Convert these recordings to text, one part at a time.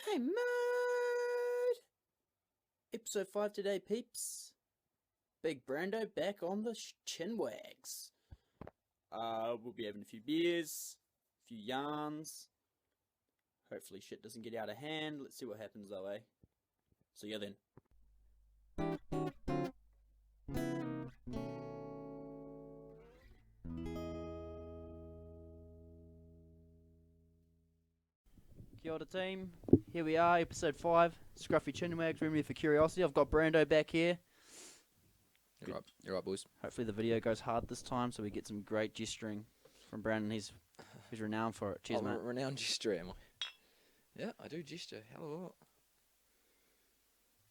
Hey, mate! Episode 5 today, peeps. Big Brando back on the chinwags. We'll be having a few beers, a few yarns. Hopefully shit doesn't get out of hand. Let's see what happens though, eh? See ya then. Kia ora team, here we are, episode 5, Scruffy Chinwags, Remedy for Curiosity. I've got Brando back here. You're right, boys. Hopefully the video goes hard this time so we get some great gesturing from Brandon. He's renowned for it. Cheers, mate. Renowned gesture, am I? Yeah, I do gesture. Hell of a lot.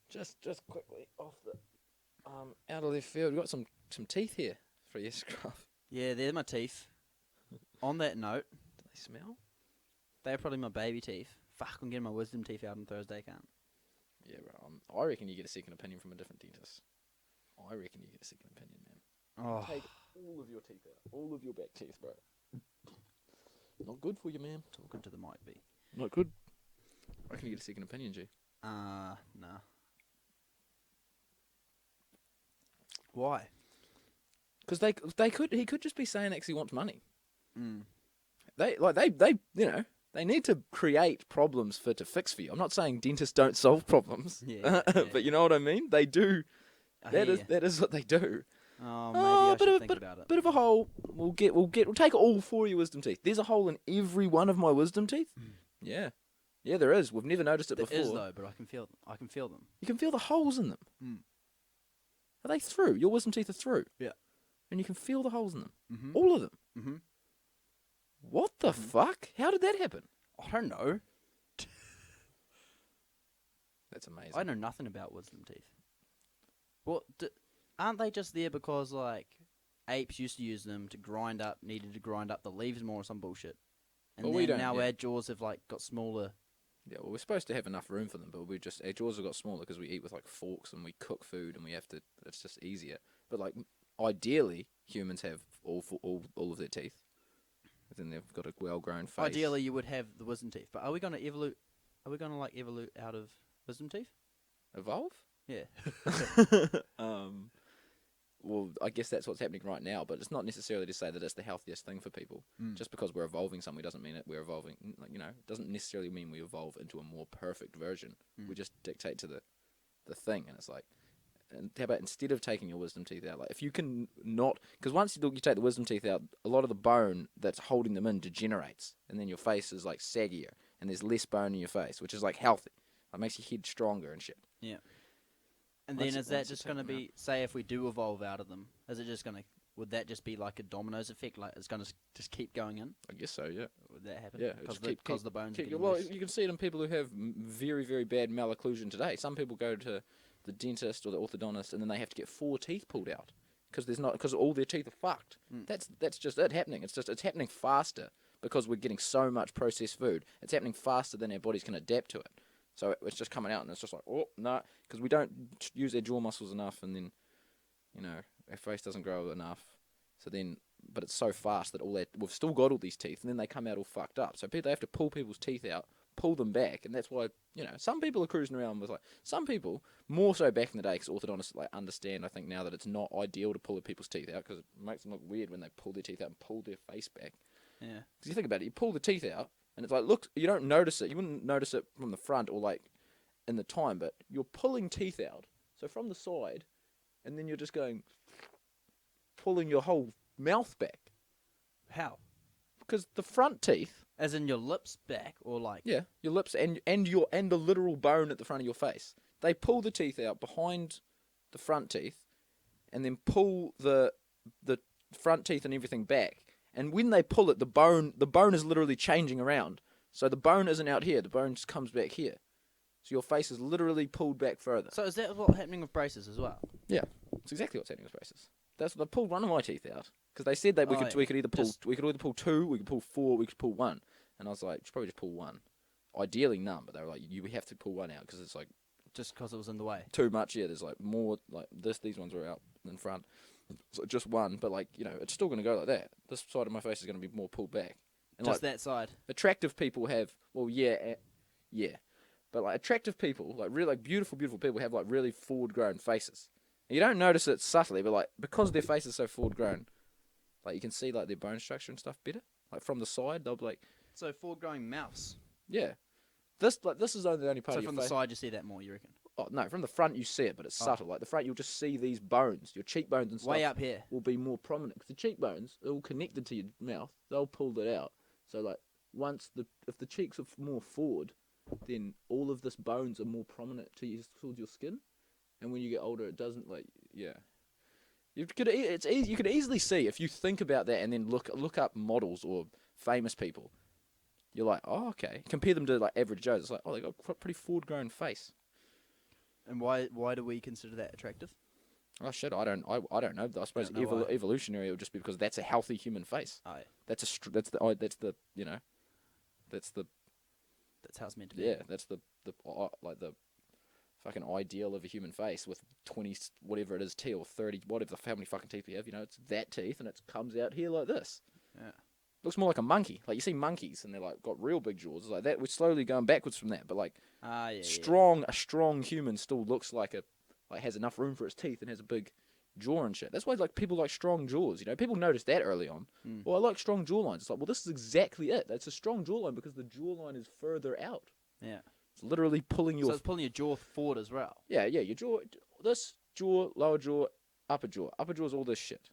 Just quickly off the out of left field. We've got some teeth here for your scruff. Yeah, they're my teeth. On that note, Do they smell? they're probably my baby teeth. Fuck, I'm getting my wisdom teeth out on Thursday, can't. Yeah, bro. I reckon you get a second opinion from a different dentist. I reckon you get a second opinion, man. Oh, Take all of your teeth out. All of your back teeth, bro. Not good for you, man. talking to the mic, B. Not good. I reckon you get a second opinion, G. Nah. Why? Because he could just be saying that 'cause he wants money. Mm. They you know, they need to create problems to fix for you. I'm not saying dentists don't solve problems. Yeah, But you know what I mean? They do. I That hear is ya. that is what they do. Oh, maybe I should think about it. Bit of a hole. We'll take all 4 of your wisdom teeth. There's a hole in every one of my wisdom teeth. Yeah. Yeah, there is. We've never noticed it There before. is though, but I can feel them. You can feel the holes in them. Mm. Are they through? Your wisdom teeth are through. Yeah. And you can feel the holes in them. Mm-hmm. All of them. Mm-hmm. What the fuck? How did that happen? I don't know. That's amazing. I know nothing about wisdom teeth. What? Aren't they just there because like apes used to use them to needed to grind up the leaves more or some bullshit? And Well, then we don't, now yeah. our jaws have like got smaller. Yeah, well, we're supposed to have enough room for them, but our jaws have got smaller because we eat with like forks and we cook food and we have to. It's just easier. But like, ideally, humans have all of their teeth. Then they've got a well-grown face. Ideally, you would have the wisdom teeth, but are we going to evolve? Are we going to like evolve out of wisdom teeth? Evolve. Yeah. Well, I guess that's what's happening right now, but it's not necessarily to say that it's the healthiest thing for people. Mm. Just because we're evolving something doesn't mean that we're evolving. Like, you know, doesn't necessarily mean we evolve into a more perfect version. Mm. We just dictate to the thing, and it's like, and how about instead of taking your wisdom teeth out, like if you can not, because once you take the wisdom teeth out, a lot of the bone that's holding them in degenerates, and then your face is like saggier, and there's less bone in your face, which is like healthy. It makes your head stronger and shit. Yeah. And Once then you- is that once you just take going to them out. be, say if we do evolve out of them, is it just going to, would that just be like a dominoes effect? Like it's going to just keep going in? I guess so, yeah. Would that happen? Yeah, Because just the bones are Well, getting less. you can see it in people who have very, very bad malocclusion today. Some people go to the dentist or the orthodontist and then they have to get 4 teeth pulled out because all their teeth are fucked. Mm. That's just it happening. It's happening faster because we're getting so much processed food. It's happening faster than our bodies can adapt to it. So it's just coming out and it's just like, oh, no, because we don't use our jaw muscles enough, and then, you know, our face doesn't grow enough. So then, but it's so fast that we've still got all these teeth, and then they come out all fucked up. So they have to pull people's teeth out, pull them back, and that's why, you know, some people are cruising around with like, some people, more so back in the day, because orthodontists like understand, I think now, that it's not ideal to pull people's teeth out, because it makes them look weird when they pull their teeth out and pull their face back. Yeah. Because you think about it, you pull the teeth out, and it's like, look, you don't notice it. You wouldn't notice it from the front or like in the time, but you're pulling teeth out. So from the side, and then you're just pulling your whole mouth back. How? Because the front teeth, As in your lips back or like... yeah, your lips and the literal bone at the front of your face, they pull the teeth out behind the front teeth, and then pull the front teeth and everything back. And when they pull it, the bone is literally changing around. So the bone isn't out here, the bone just comes back here. So your face is literally pulled back further. So is that what's happening with braces as well? Yeah, it's exactly what's happening with braces. That's what they pulled one of my teeth out because they said that we could either pull 2, we could pull 4, we could pull 1. And I was like, you should probably just pull 1. Ideally none, but they were like, you have to pull 1 out because it's like Just because it was in the way? too much. Yeah, there's like more like these ones were out in front, so just 1. But like, you know, it's still going to go like that. This side of my face is going to be more pulled back. And Just like, that side? attractive people have, well, yeah, But like attractive people, like really like beautiful people have like really forward grown faces. And you don't notice it subtly, but like because their face is so forward grown, like you can see like their bone structure and stuff better. Like from the side, they'll be like, So forward-growing mouse. yeah. This is only the only part So of your from the face. side, you see that more, you reckon? Oh no, from the front you see it, but it's Oh. subtle. Like the front, you'll just see these bones, your cheekbones and stuff. Way up here. Will be more prominent because the cheekbones are all connected to your mouth. They'll pull it out. So like if the cheeks are more forward, then all of this bones are more prominent towards your skin. And when you get older, it doesn't You could easily see if you think about that and then look up models or famous people. You're like, oh okay. Compare them to like average Joes. It's like, oh, they got a pretty forward grown face. And why do we consider that attractive? Oh shit, I don't know. I suppose don't know why. evolutionary would just be because that's a healthy human face. Oh, That's the that's how it's meant to be. yeah, that's the fucking ideal of a human face with 20 whatever it is teeth or 30 whatever how many fucking teeth we have. It's that teeth and it comes out here like this. Yeah. Looks more like a monkey. Like you see monkeys and they're like got real big jaws. It's like that. We're slowly going backwards from that, but like a strong human still looks like has enough room for its teeth and has a big jaw and shit. That's why like people like strong jaws. People notice that early on. Well, I like strong jawlines. It's like, well, this is exactly it. It's a strong jawline because the jawline is further out. Yeah. It's literally pulling your. So it's pulling your jaw forward as well. Yeah, your jaw. This jaw, lower jaw, upper jaw. Upper jaw is all this shit.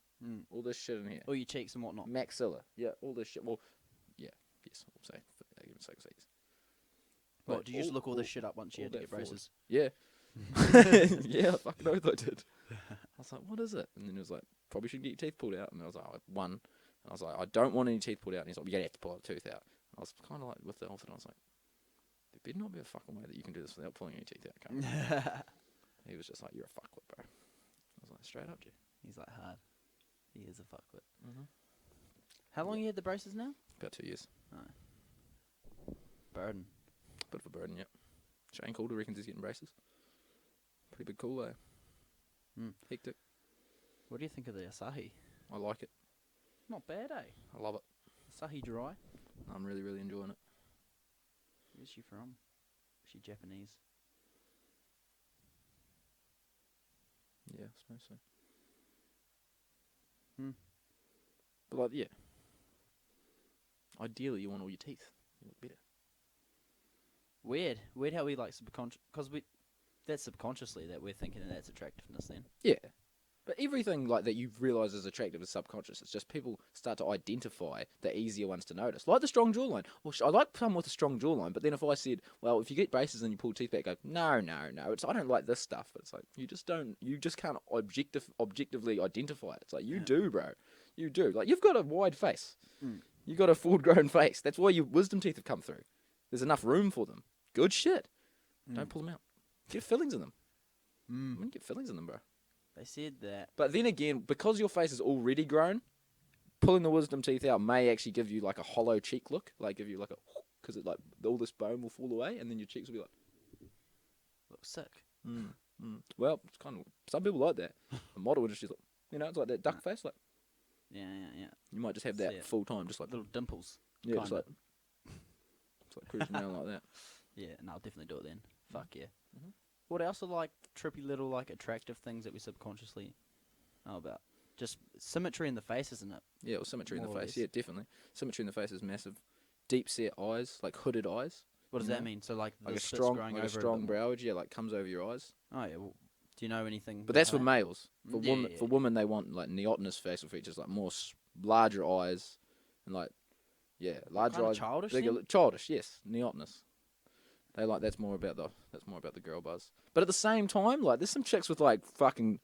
All this shit in here. All your cheeks and whatnot. Maxilla. Yeah, all this shit. Well, yeah, yes, we'll say. For argument's sake, What, did you just look all this shit up once you had to get braces? Yeah. Yeah, I fucking oath I did. I was like, what is it? And then he was like, probably should get your teeth pulled out. And I was like, one. And I was like, I don't want any teeth pulled out. And he's like, you're going to have to pull a tooth out. And I was kind of like, with the oath, and I was like, there better not be a fucking way that you can do this without pulling any teeth out. Can't you? He was just like, you're a fuckwit, bro. I was like, straight up, G. He's like, hard. He is a fuckwit. How long you had the braces now? About 2 years. Burden. Bit of a burden, yep. Shane Calder reckons he's getting braces. Pretty big call, though. Hectic. What do you think of the Asahi? I like it. Not bad, eh? I love it. Asahi dry. I'm really, really enjoying it. Where's she from? Is she Japanese? Yeah, I suppose so. But like, yeah. Ideally, you want all your teeth. You look better. Weird how we like subconscious, because that's subconsciously that we're thinking that's attractiveness then. Yeah. But everything like that you realise is attractive is subconscious. It's just people start to identify the easier ones to notice. Like the strong jawline. Well, I like someone with a strong jawline, but then if I said, well, if you get braces and you pull teeth back, go, no. It's I don't like this stuff. It's like, you just can't objectively identify it. It's like, you do, bro. You do. Like, you've got a wide face. You've got a forward-grown face. That's why your wisdom teeth have come through. There's enough room for them. Good shit. Don't pull them out. Get fillings in them. I wouldn't get fillings in them, bro. They said that. But then again, because your face is already grown, pulling the wisdom teeth out may actually give you like a hollow cheek look. Like give you like a, because it like all this bone will fall away, and then your cheeks will be like, Looks sick. Well, it's kind of some people like that. The model industry's like, it's like that duck face. Like, Yeah. you might just have See that it. full time, just like Little dimples. yeah, just kinda. like it's like cruising around like that. Yeah, no, I'll definitely do it then. Fuck yeah. What else are like trippy little like attractive things that we subconsciously know about? Just symmetry in the face, isn't it? Yeah, or symmetry in More the or face. less. Yeah, definitely. Symmetry in the face is massive. Deep set eyes, like hooded eyes. What does You that know? mean? So like Like the a slits strong, growing like a over strong bit brow edge. Yeah, like comes over your eyes. more? Oh yeah. Well, do you know anything? But that's for about males. For Yeah, women, yeah, for yeah. women, they want like neotenous facial features, like more larger eyes, and like larger kinda eyes, childish bigger, then? childish. Yes, neotenous. They like that's more about the girl buzz. But at the same time, like there's some chicks with like fucking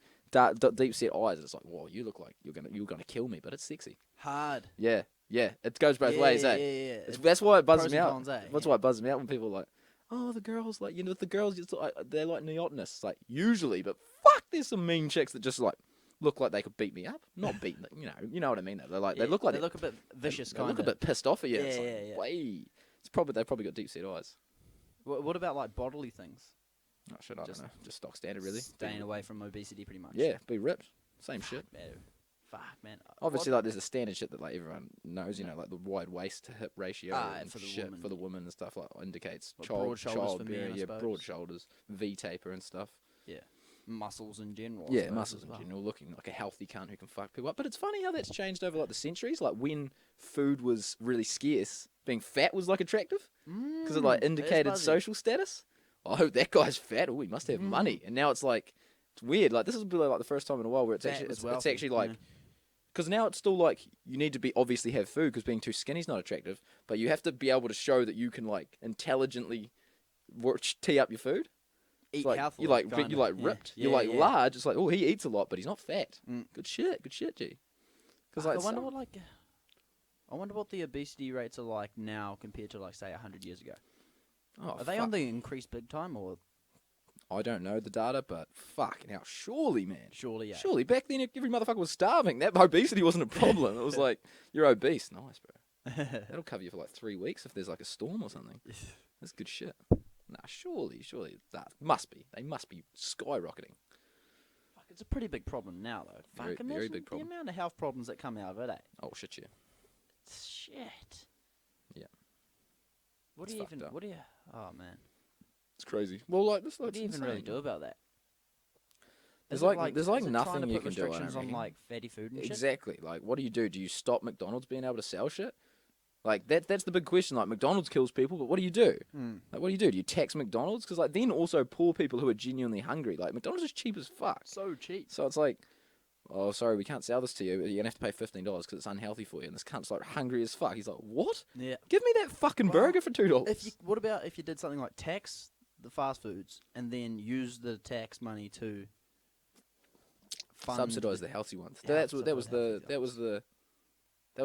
deep set eyes. It's like, whoa, you look like you're gonna kill me, but it's sexy. Hard. Yeah, it goes both Yeah, ways, yeah, eh? yeah. That's why it buzzes Pros me and out. cons, eh? That's why it buzzes me out when people are like, oh, the girls like the girls just like, they're like neotenous, it's like usually, but fuck, there's some mean chicks that just like look like they could beat me up. Not beat, you know what I mean. Though. They're like they look like they look a bit vicious, they kind look of. a bit pissed off at you. Yeah, It's like, yeah, yeah. Way. They've probably got deep set eyes. What about like bodily things? Oh shit, I Just don't know. Just stock standard, really. Staying away from obesity, pretty much. Yeah, be ripped. Same shit. Yeah. Fuck, man. Obviously, like there's a standard shit that like everyone knows, you know, like the wide waist to hip ratio and for the shit woman. for the woman and stuff like indicates Like broad shoulders for men, childbearing, I yeah, suppose. broad shoulders, V taper and stuff. Yeah. Muscles in general. I Yeah, suppose, muscles as in well. general, looking like a healthy cunt who can fuck people up. But it's funny how that's changed over like the centuries. Like when food was really scarce, being fat was like attractive because it like That is indicated buzzy. social status. Oh, that guy's fat. Oh, he must have money. And now it's like it's weird. Like this is really like the first time in a while where it's Fat actually was it's wealthy, actually like yeah. because now it's still like you need to be obviously have food because being too skinny is not attractive, but you have to be able to show that you can like intelligently tee up your food. Eat Like, healthily. you like kinda. you like Yeah. ripped. Yeah, You're like yeah. large. It's like, oh, he eats a lot, but he's not fat. Mm. Good shit, G. Because Fuck, like, I wonder what the obesity rates are like now compared to like say 100 years ago. oh, Are they on the increase big time or I don't know the data, but fucking hell, surely, man. surely? Yeah. Surely back then every motherfucker was starving. That obesity wasn't a problem. It was like you're obese, nice, bro. That'll cover you for like 3 weeks if there's like a storm or something. That's good shit. Nah, surely that must be. They must be skyrocketing. Fuck, it's a pretty big problem now though. Very- Fuck, very imagine big problem. the amount of health problems that come out of it. Oh shit, yeah. Shit. Yeah. What It's do you fucked even? up. What do you? Oh man. It's crazy. Well, like this, What do you even really do about that? There's Is it like- there's like is it nothing trying to you put can do, I restrictions don't on reckon. like fatty food and shit. Exactly. Like, what do you do? Do you stop McDonald's being able to sell shit? Like that's the big question. Like McDonald's kills people, but what do you do? Mm. Like, what do you do? Do you tax McDonald's? Because like then also poor people who are genuinely hungry. Like McDonald's is cheap as fuck. So cheap. So it's like, oh sorry, we can't sell this to you. You're gonna have to pay $15 because it's unhealthy for you. And this cunt's like hungry as fuck. He's like, what? Yeah. Give me that fucking Well, burger for $2. If you, what about if you did something like tax the fast foods and then use the tax money to fund Subsidize the healthy ones. Yeah, That was subsidise healthy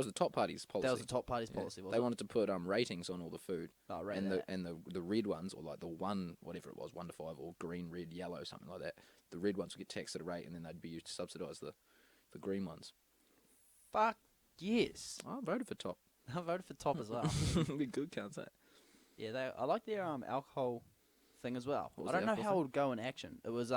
the top party's policy. That was the top party's Yeah. policy, They wasn't it? wanted to put ratings on all the food. Oh, right. And the red ones, or like the one, whatever it was, 1 to 5, or green, red, yellow, something like that. The red ones would get taxed at a rate, and then they'd be used to subsidise the green ones. Fuck yes. I voted for top. I voted for top as well. Be good, can't say. Yeah, I like their alcohol thing as well. What I was don't the know how alcohol it would go in action. It was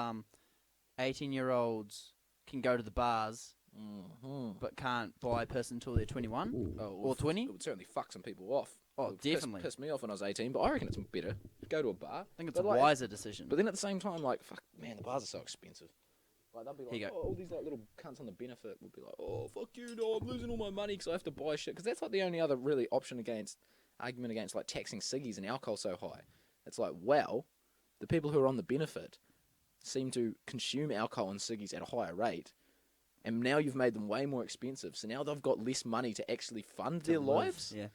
18-year-olds can go to the bars Mm-hmm. but can't buy a person until they're 21 or 20. It would certainly fuck some people off. Oh, It would definitely. Pissed me off when I was 18, but I reckon it's better. Go to a bar. I think it's But a like- wiser decision. But then at the same time, like, fuck, man, the bars are so expensive. Like, they'll be Here you like, go. oh, all these like little cunts on the benefit would be like, oh, fuck you, no, I'm losing all my money because I have to buy shit. Because that's like the only other really argument against like taxing ciggies and alcohol so high. It's like, well, the people who are on the benefit seem to consume alcohol and ciggies at a higher rate. And now you've made them way more expensive. So now they've got less money to actually fund to their live, lives. Yeah.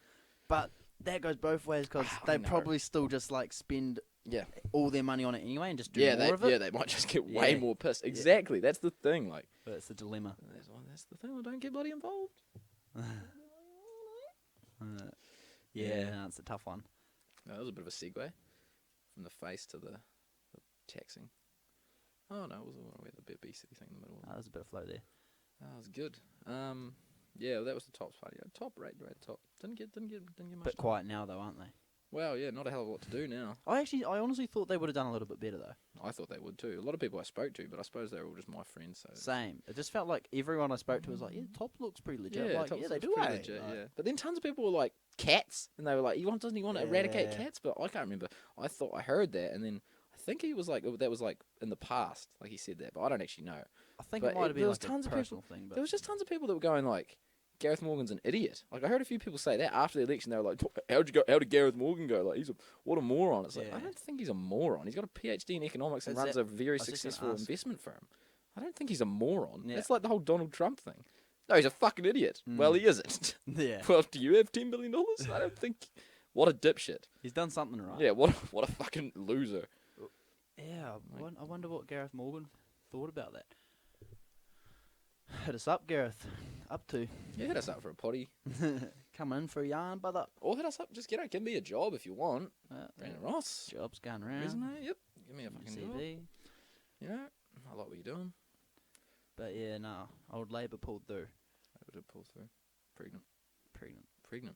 But that goes both ways because I they know. probably still just like spend Yeah. all their money on it anyway and just do Yeah, more of it. they might just get way Yeah. more pissed. Exactly. That's the thing. Like, But it's a dilemma. that's the thing. I don't get bloody involved. Yeah, no, it's a tough one. No, that was a bit of a segue from the face to the taxing. Oh no, it was we had the bit obesity thing in the middle. Oh, there's a bit of flow there. That was good. Yeah, well, that was the top party. Top rate, top. Didn't get much. Bit time. quiet now though, aren't they? Well, yeah, not a hell of a lot to do now. I honestly thought they would have done a little bit better though. I thought they would too. A lot of people I spoke to, but I suppose they were all just my friends. So Same. It just felt like everyone I spoke to was like, yeah, top looks pretty legit. Like, Top yeah, they looks do pretty eh? legit, Like, yeah. But then tons of people were like cats, and they were like, doesn't he want to eradicate Yeah. cats? But I can't remember. I thought I heard that, and then I think he was like that was like in the past, like he said that, but I don't actually know. I think But it might have there been was like tons a of people- personal thing, but There was just tons of people that were going like, Gareth Morgan's an idiot. Like I heard a few people say that after the election. They were like, how did Gareth Morgan go? Like what a moron. It's like I Yeah. don't think he's a moron. He's got a PhD in economics and Is runs that- a very was just gonna successful ask. investment firm. I don't think he's a moron. Yeah. It's like the whole Donald Trump thing. No, he's a fucking idiot. Well, he isn't. yeah, Well, do you have $10 billion? I don't think. What a dipshit. he's done something right. Yeah, what a fucking loser. Yeah, Like- I wonder what Gareth Morgan thought about that. Hit us up, Gareth. Up to. Yeah, hit us up for a potty. Come in for a yarn, brother. Or hit us up. Just give me a job if you want. Uh, Brandon Ross. Jobs going around. Resume. Yep. Give me a fucking job. CV. You know, I like what you're doing. But yeah, no. Old Labour pulled through. I did pull through. Pregnant. Pregnant. Pregnant.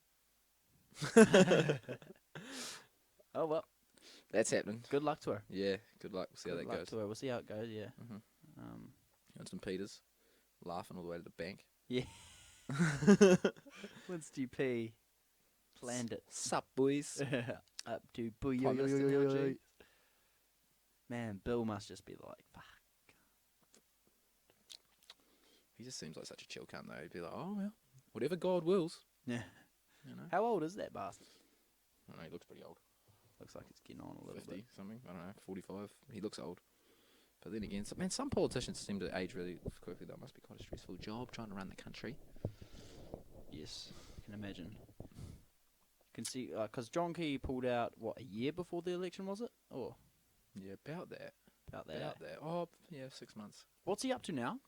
Oh well. That's happening. Good luck to her. Yeah. Good luck. We'll see how Good that luck goes. to her. We'll see how it goes. Yeah. Mhm. Um. And some Peters. laughing all the way to the bank. Yeah. Once GP planned it. Sup, boys? Up to boy. Prime Minister now, G. Man, Bill must just be like, fuck. He just seems like such a chill cunt, though. He'd be like, oh, well, whatever God wills. Yeah. You know? How old is that bastard? I don't know, he looks pretty old. Looks like he's getting on a little 50 bit. something. I don't know, 45. He looks old. But then again, some politicians seem to age really quickly. That must be quite a stressful job trying to run the country. Yes, I can imagine. Can see, because John Key pulled out, what, a year before the election, was it? Or Yeah, about that. about that? About that. Oh, yeah, 6 months. What's he up to now?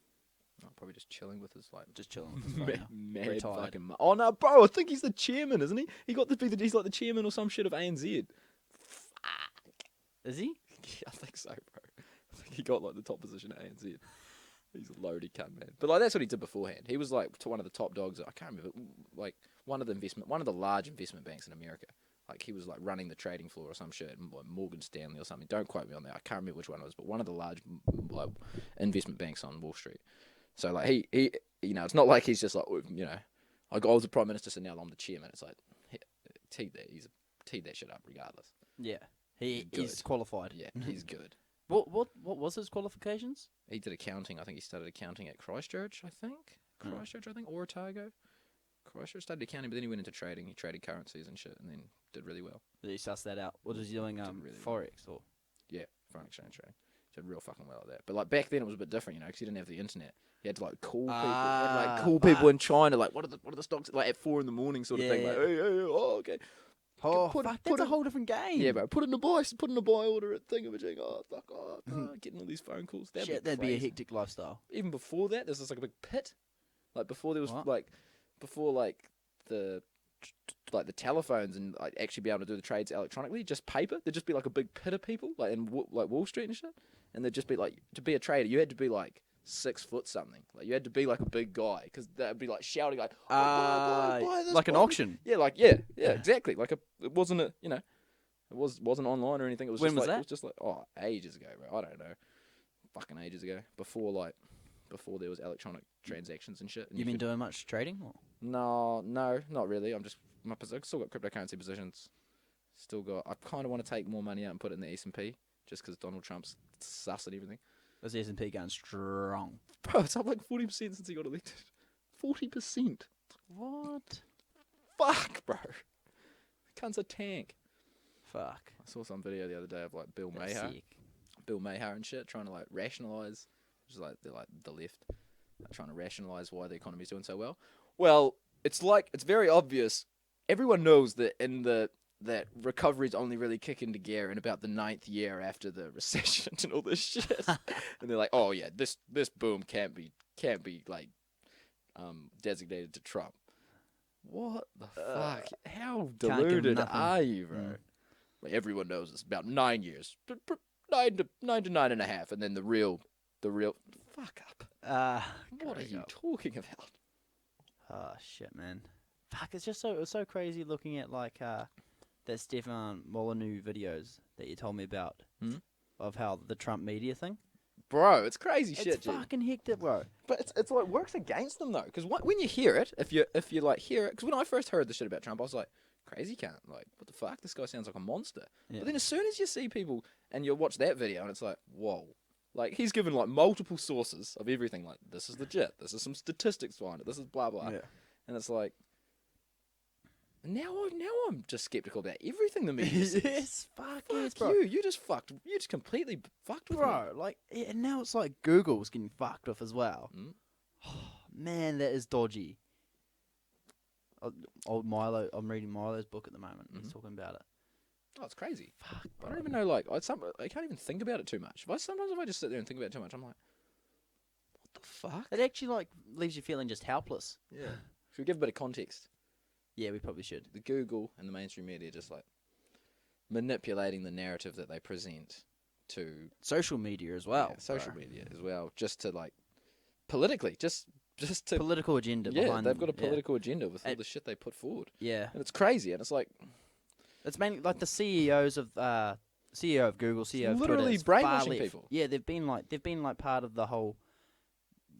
Oh, probably just chilling with his, like, Just chilling with his phone now. mad Retired. fucking... Oh, no, bro, I think he's the chairman, isn't he? He got to be he's like the chairman or some shit of ANZ. Is he? Yeah, I think so, bro. I think he got, like, the top position at ANZ. He's a loaded cunt, man. But, like, that's what he did beforehand. He was, like, to one of the top dogs. I can't remember. Like, one of the large investment banks in America. Like, he was, like, running the trading floor or some shit. Like Morgan Stanley or something. Don't quote me on that. I can't remember which one it was. But one of the large, like, investment banks on Wall Street. So, like, he you know, it's not like he's just, like, you know, like, I was the Prime Minister, so now I'm the chairman. It's like, teed that shit up regardless. Yeah. He Good. is qualified. Yeah, he's good. What was his qualifications? He did accounting. I think he started accounting at Christchurch, I think. Or Otago. Christchurch started accounting, but then he went into trading. He traded currencies and shit, and then did really well. Did he suss that out? What was he doing? Did really Forex or? Yeah, foreign exchange trading. Did real fucking well at that. But like back then, it was a bit different, you know, because he didn't have the internet. He had to like call people. He had to, like call people in China, like what are the stocks like at 4 a.m. sort of thing. Yeah. Like, hey, oh, okay. Oh, Put- fuck, put that's a- a whole different game. Yeah, bro. Put in a buy order at thingamajig. Oh, fuck. Getting all these phone calls. That'd be a hectic lifestyle. Even before that, there's just like a big pit. Like before there was What? the telephones and like actually be able to do the trades electronically, just paper. There'd just be like a big pit of people like in like Wall Street and shit, and there'd just be like to be a trader, you had to be like 6 foot something. Like you had to be like a big guy because they'd be like shouting like, oh, buy this, like an buy auction. this. Yeah, like yeah, exactly. Like it wasn't a you know, it wasn't online or anything. It was When just was like that? it was just like ages ago, bro. I don't know, fucking ages ago. Before there was electronic transactions and shit. And You been could- doing much trading? Or? No, not really. I've still got cryptocurrency positions. I kind of want to take more money out and put it in the S&P just because Donald Trump's sus and everything. Was the S&P going strong? Bro, it's up like 40% since he got elected. 40%. What? Fuck, bro. Cunt's a tank. Fuck. I saw some video the other day of like Bill That's Maher sick. and shit trying to like rationalize, which is like they're like the left, trying to rationalize why the economy's doing so well. Well, it's very obvious. Everyone knows that that recovery's only really kick into gear in about the 9th year after the recession and all this shit. And they're like, oh yeah, this boom can't be like designated to Trump. What the fuck? How give deluded nothing. are you, bro? Mm. Like everyone knows it's about 9 years, 9 to 9.5, and then the real fuck up. What are you talking about? Oh shit, man. Fuck, it's just so crazy looking at like that Stefan Molyneux videos that you told me about of how the Trump media thing. Bro, it's crazy shit, It's dude. fucking hectic, bro. But it's like works against them though, because when you hear it, if you like hear it, because when I first heard the shit about Trump, I was like, crazy cunt, like what the fuck, this guy sounds like a monster. Yeah. But then as soon as you see people and you watch that video, and it's like, whoa, like he's given like multiple sources of everything, like this is legit, this is some statistics behind it, this is blah blah, and it's like. Now I'm just skeptical about everything the media says. Yes, fuck yes, Fuck bro. you just completely fucked with me. Bro, like, yeah, and now it's like Google's getting fucked with as well. Mm. Man, that is dodgy. Old Milo, I'm reading Milo's book at the moment. He's talking about it. Oh, it's crazy. Fuck, I bro. don't even know, like, I can't even think about it too much. Sometimes if I just sit there and think about it too much, I'm like, what the fuck? It actually like leaves you feeling just helpless. Yeah. Should we give a bit of context? Yeah, we probably should. The Google and the mainstream media just like manipulating the narrative that they present to Social media as well. social bro. media as well, just to like politically, just to Political agenda yeah, behind they've got a them, yeah. political agenda with all And- the shit they put forward, Yeah. and it's crazy, and it's like It's mainly like the CEOs of CEO of Google, CEO of Twitter. literally is far brainwashing left. people. Yeah, they've been like part of the whole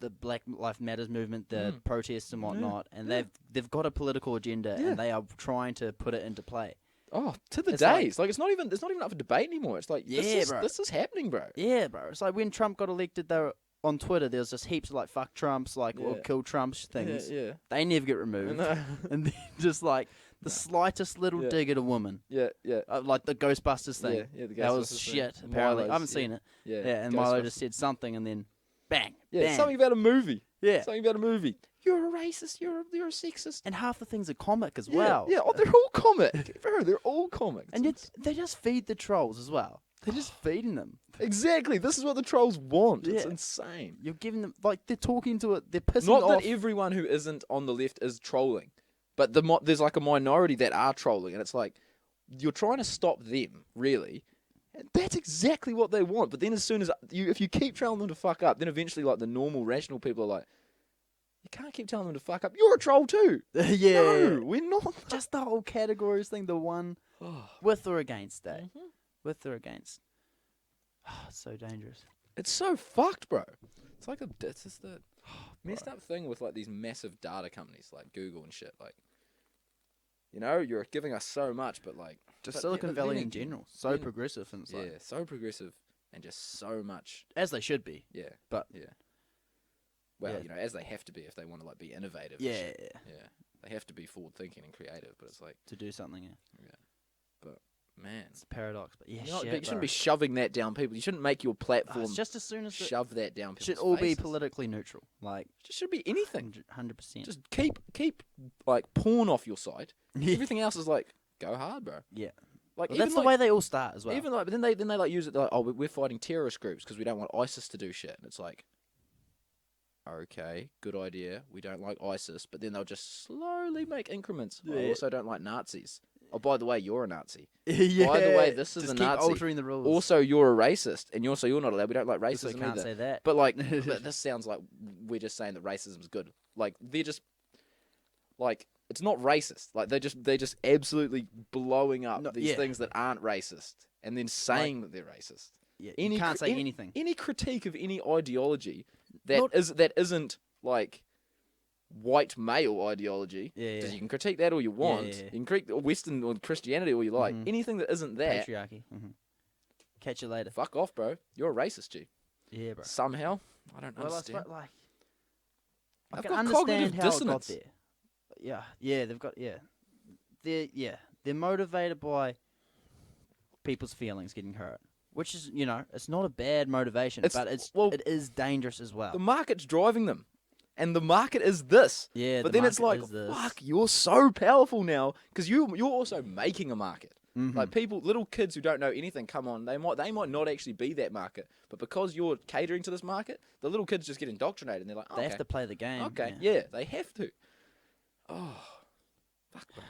the Black Lives Matters movement, the protests and whatnot, and yeah. they've got a political agenda, Yeah. and they are trying to put it into play. Oh, to the It's like- days. Like, it's not even up for debate anymore. It's like, Yeah, bro. this is happening, bro. Yeah, bro. It's like when Trump got elected, they were on Twitter. There was just heaps of like "fuck Trumps," like or Yeah. "kill Trumps" things. Yeah, They never get removed, yeah. and then just like the slightest little Yeah. dig at a woman, Yeah, yeah. like the Ghostbusters thing. Yeah, the That was Ghostbusters thing. shit. Apparently, I Milo's, haven't seen it. Yeah, Yeah, and Milo Ghostbusters. just said something, and then bang, Yeah, bam. something about a movie. Yeah, Something about a movie. You're a racist. You're a sexist. and half the things are comic as Yeah, well. Yeah, oh, they're all comic. Bro, they're all comic. And yet they just feed the trolls as well. They're just feeding them. Exactly. This is what the trolls want. It's Yeah. insane. You're giving them like they're talking to it. They're pissing Not off. that everyone who isn't on the left is trolling, but there's like a minority that are trolling, and it's like you're trying to stop them, really. And that's exactly what they want. But then as soon as if you keep telling them to fuck up, then eventually like the normal, rational people are like, you can't keep telling them to fuck up. You're a troll too. yeah, No, we're not. just the whole categories thing. The one with or against that, with or against. Oh, it's so dangerous. It's so fucked, bro. It's just the messed up thing with like these massive data companies like Google and shit. Like, you know, you're giving us so much, but like Just Silicon Valley in again, general, so then- progressive and it's yeah, like, so progressive and just so much. as they should be. Yeah, But- yeah. Well, Yeah. you know, as they have to be if they want to like be innovative. and Yeah, shit. Yeah. They have to be forward thinking and creative, but it's like, to do something. Yeah. man, It's a paradox, but yeah, you know, shit, you shouldn't bro. be shoving that down people. You shouldn't make your Oh, platform it's just as soon as it shove that down people's should all be faces. politically neutral, like It just should be anything. 100%. Just keep like porn off your site. Yeah. Everything else is like go hard, bro. Yeah. Like Well, even that's the like, way they all start as well. even like, but then they like use it like, oh, we're fighting terrorist groups because we don't want ISIS to do shit. And it's like, okay, good idea. We don't like ISIS, but then they'll just slowly make increments. I Yeah. also don't like Nazis. Oh, by the way, you're a Nazi. yeah. By the way, this is just a keep Nazi. altering the rules. Also, you're a racist, and you're not allowed. We don't like Also racism can't either. say that. But like, but this sounds like we're just saying that racism is good. Like they're just like it's not racist. Like they're just absolutely blowing up No, these yeah. things that aren't racist, and then saying that they're racist. Yeah, Any you can't cr- say any- anything. Any critique of any ideology that Not- isn't like white male ideology. Yeah, yeah. Because you can critique that all you want. yeah, yeah. You can critique Western or Christianity all you like. Mhm. Anything that isn't that, Patriarchy. Catch you later. fuck off, bro. You're a racist, G. Yeah, bro. Somehow, I don't Well, I understand. suppose, like, I I've can got understand cognitive how it got dissonance. there. Yeah, they've got they're motivated by people's feelings getting hurt, which is it's not a bad motivation, It's- but well, it is dangerous as well. The market's driving them, and the market is this. Yeah, But the then it's like, market is this. fuck, you're so powerful now because you're also making a market. Mhm. Like people, little kids who don't know anything, come on, they might not actually be that market, but because you're catering to this market, the little kids just get indoctrinated, and they're like, They okay, have to play the game. okay, yeah, they have to. Oh, fuck, bro.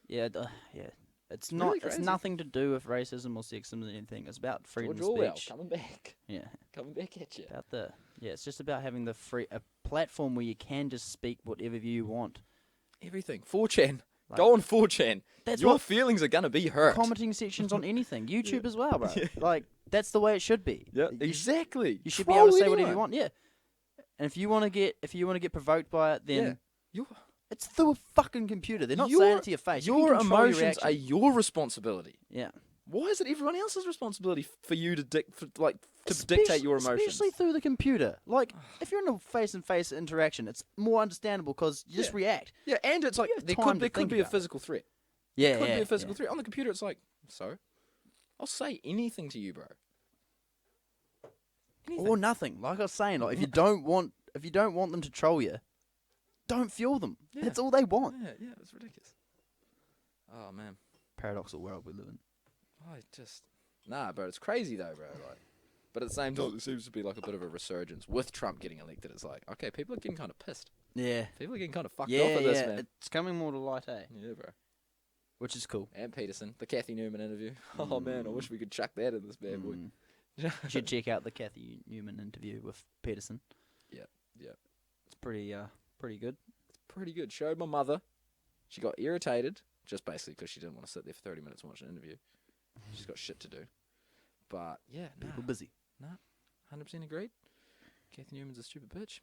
Yeah, yeah. It's really not. It's crazy. nothing to do with racism or sexism or anything. It's about freedom George of Orwell speech. coming back, Yeah, coming back at you. about it's just about having a platform where you can just speak whatever view you want. Everything. 4chan. Like- Go on 4chan. That's Your what feelings are gonna be hurt. commenting sections on anything, YouTube as well, bro. Yeah. Like that's the way it should be. Yeah, You exactly. You should be able to Troll say whatever you anyone. want. Yeah. And if you want to get provoked by it, then Yeah. Your, it's through a fucking computer. They're not Your- saying it to your face. You can your control emotions are reaction. your responsibility. Yeah. Why is it everyone else's responsibility for you to dictate Especially- your emotions? Especially through the computer. Like, if you're in a face-to-face interaction, it's more understandable because you just Yeah. react. Yeah, and it's like You have there time could to there could think be a about it. physical threat. Yeah, Could yeah, be a physical yeah. threat. On the computer, it's like, so I'll say anything to you, bro. Anything. Or nothing. Like I was saying, like if you don't want them to troll you, don't fuel them. Yeah. That's all they want. Yeah, it's ridiculous. Oh man, Paradoxical world we live in. I just bro. It's crazy though, bro. Like, but at the same time, there seems to be like a bit of a resurgence with Trump getting elected. It's like, okay, people are getting kind of pissed. Yeah. People are getting kind of fucked Yeah, off at this, yeah. man. It's coming more to light, eh? Yeah, bro. Which is cool. And Peterson, the Kathy Newman interview. Oh man, I wish we could chuck that in this bad boy. Mm. You should check out the Kathy Newman interview with Peterson. Yeah. It's pretty good. Pretty good. Showed my mother. She got irritated, just basically because she didn't want to sit there for 30 minutes and watch an interview. She's got shit to do. But yeah, People busy. 100% agreed. Kathy Newman's a stupid bitch.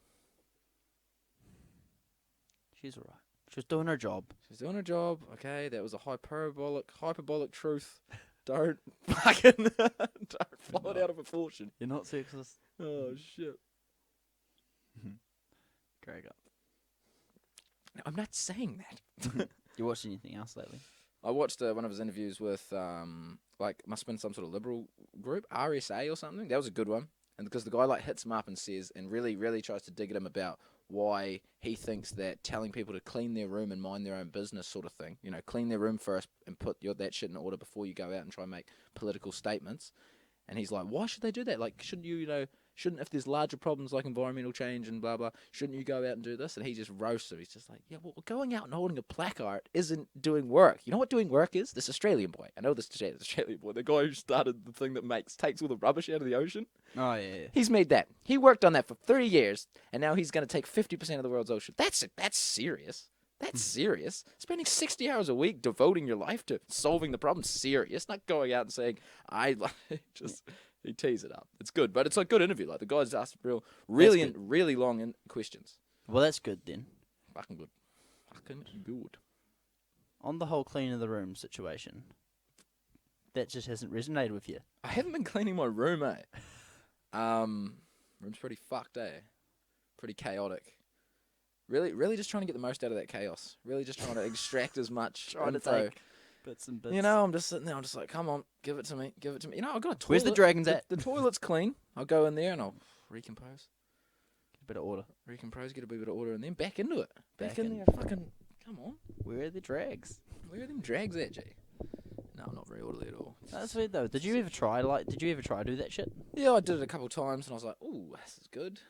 She's alright. She was doing her job. She's doing her job. Okay, that was a hyperbolic truth. Don't fucking don't blow it out of proportion. You're not sexist. Oh shit. Greg up. No, I'm not saying that. You watched anything else lately? I watched one of his interviews with like must have been some sort of liberal group, RSA or something. That was a good one. And because the guy like hits him up and says and really tries to dig at him about why he thinks that telling people to clean their room and mind their own business sort of thing, you know, clean their room first and put that shit in order before you go out and try and make political statements. And he's like, why should they do that? Like, shouldn't you, if there's larger problems like environmental change and blah, blah, shouldn't you go out and do this? And he just roasts him. He's just like, yeah, well, going out and holding a placard isn't doing work. You know what doing work is? This Australian boy. I know this Australian boy. The guy who started the thing that takes all the rubbish out of the ocean. Oh, yeah. He's made that. He worked on that for 30 years, and now he's going to take 50% of the world's ocean. That's serious. That's serious. Spending 60 hours a week devoting your life to solving the problem. Serious. Not going out and saying, he tees it up. It's good, but it's a good interview. Like, the guy's asked really long questions. Well, that's good then. Fucking good. Fucking good. On the whole clean of the room situation, that just hasn't resonated with you. I haven't been cleaning my room, eh? Room's pretty fucked, eh? Pretty chaotic. Really just trying to get the most out of that chaos. Really just trying to extract as much Trying to info. take bits and bits. You know, I'm just sitting there, I'm just like, come on, give it to me. You know, I've got a toilet. Where's the dragons at? The toilet's clean. I'll go in there and I'll recompose. Get a bit of order. Recompose, get a bit of order, and then back into it. Back in in. there, fucking, come on. Where are the drags? Where are them drags at, G? No, I'm not very orderly at all. That's weird though. Did you ever try to do that shit? Yeah, I did it a couple of times, and I was like, ooh, this is good.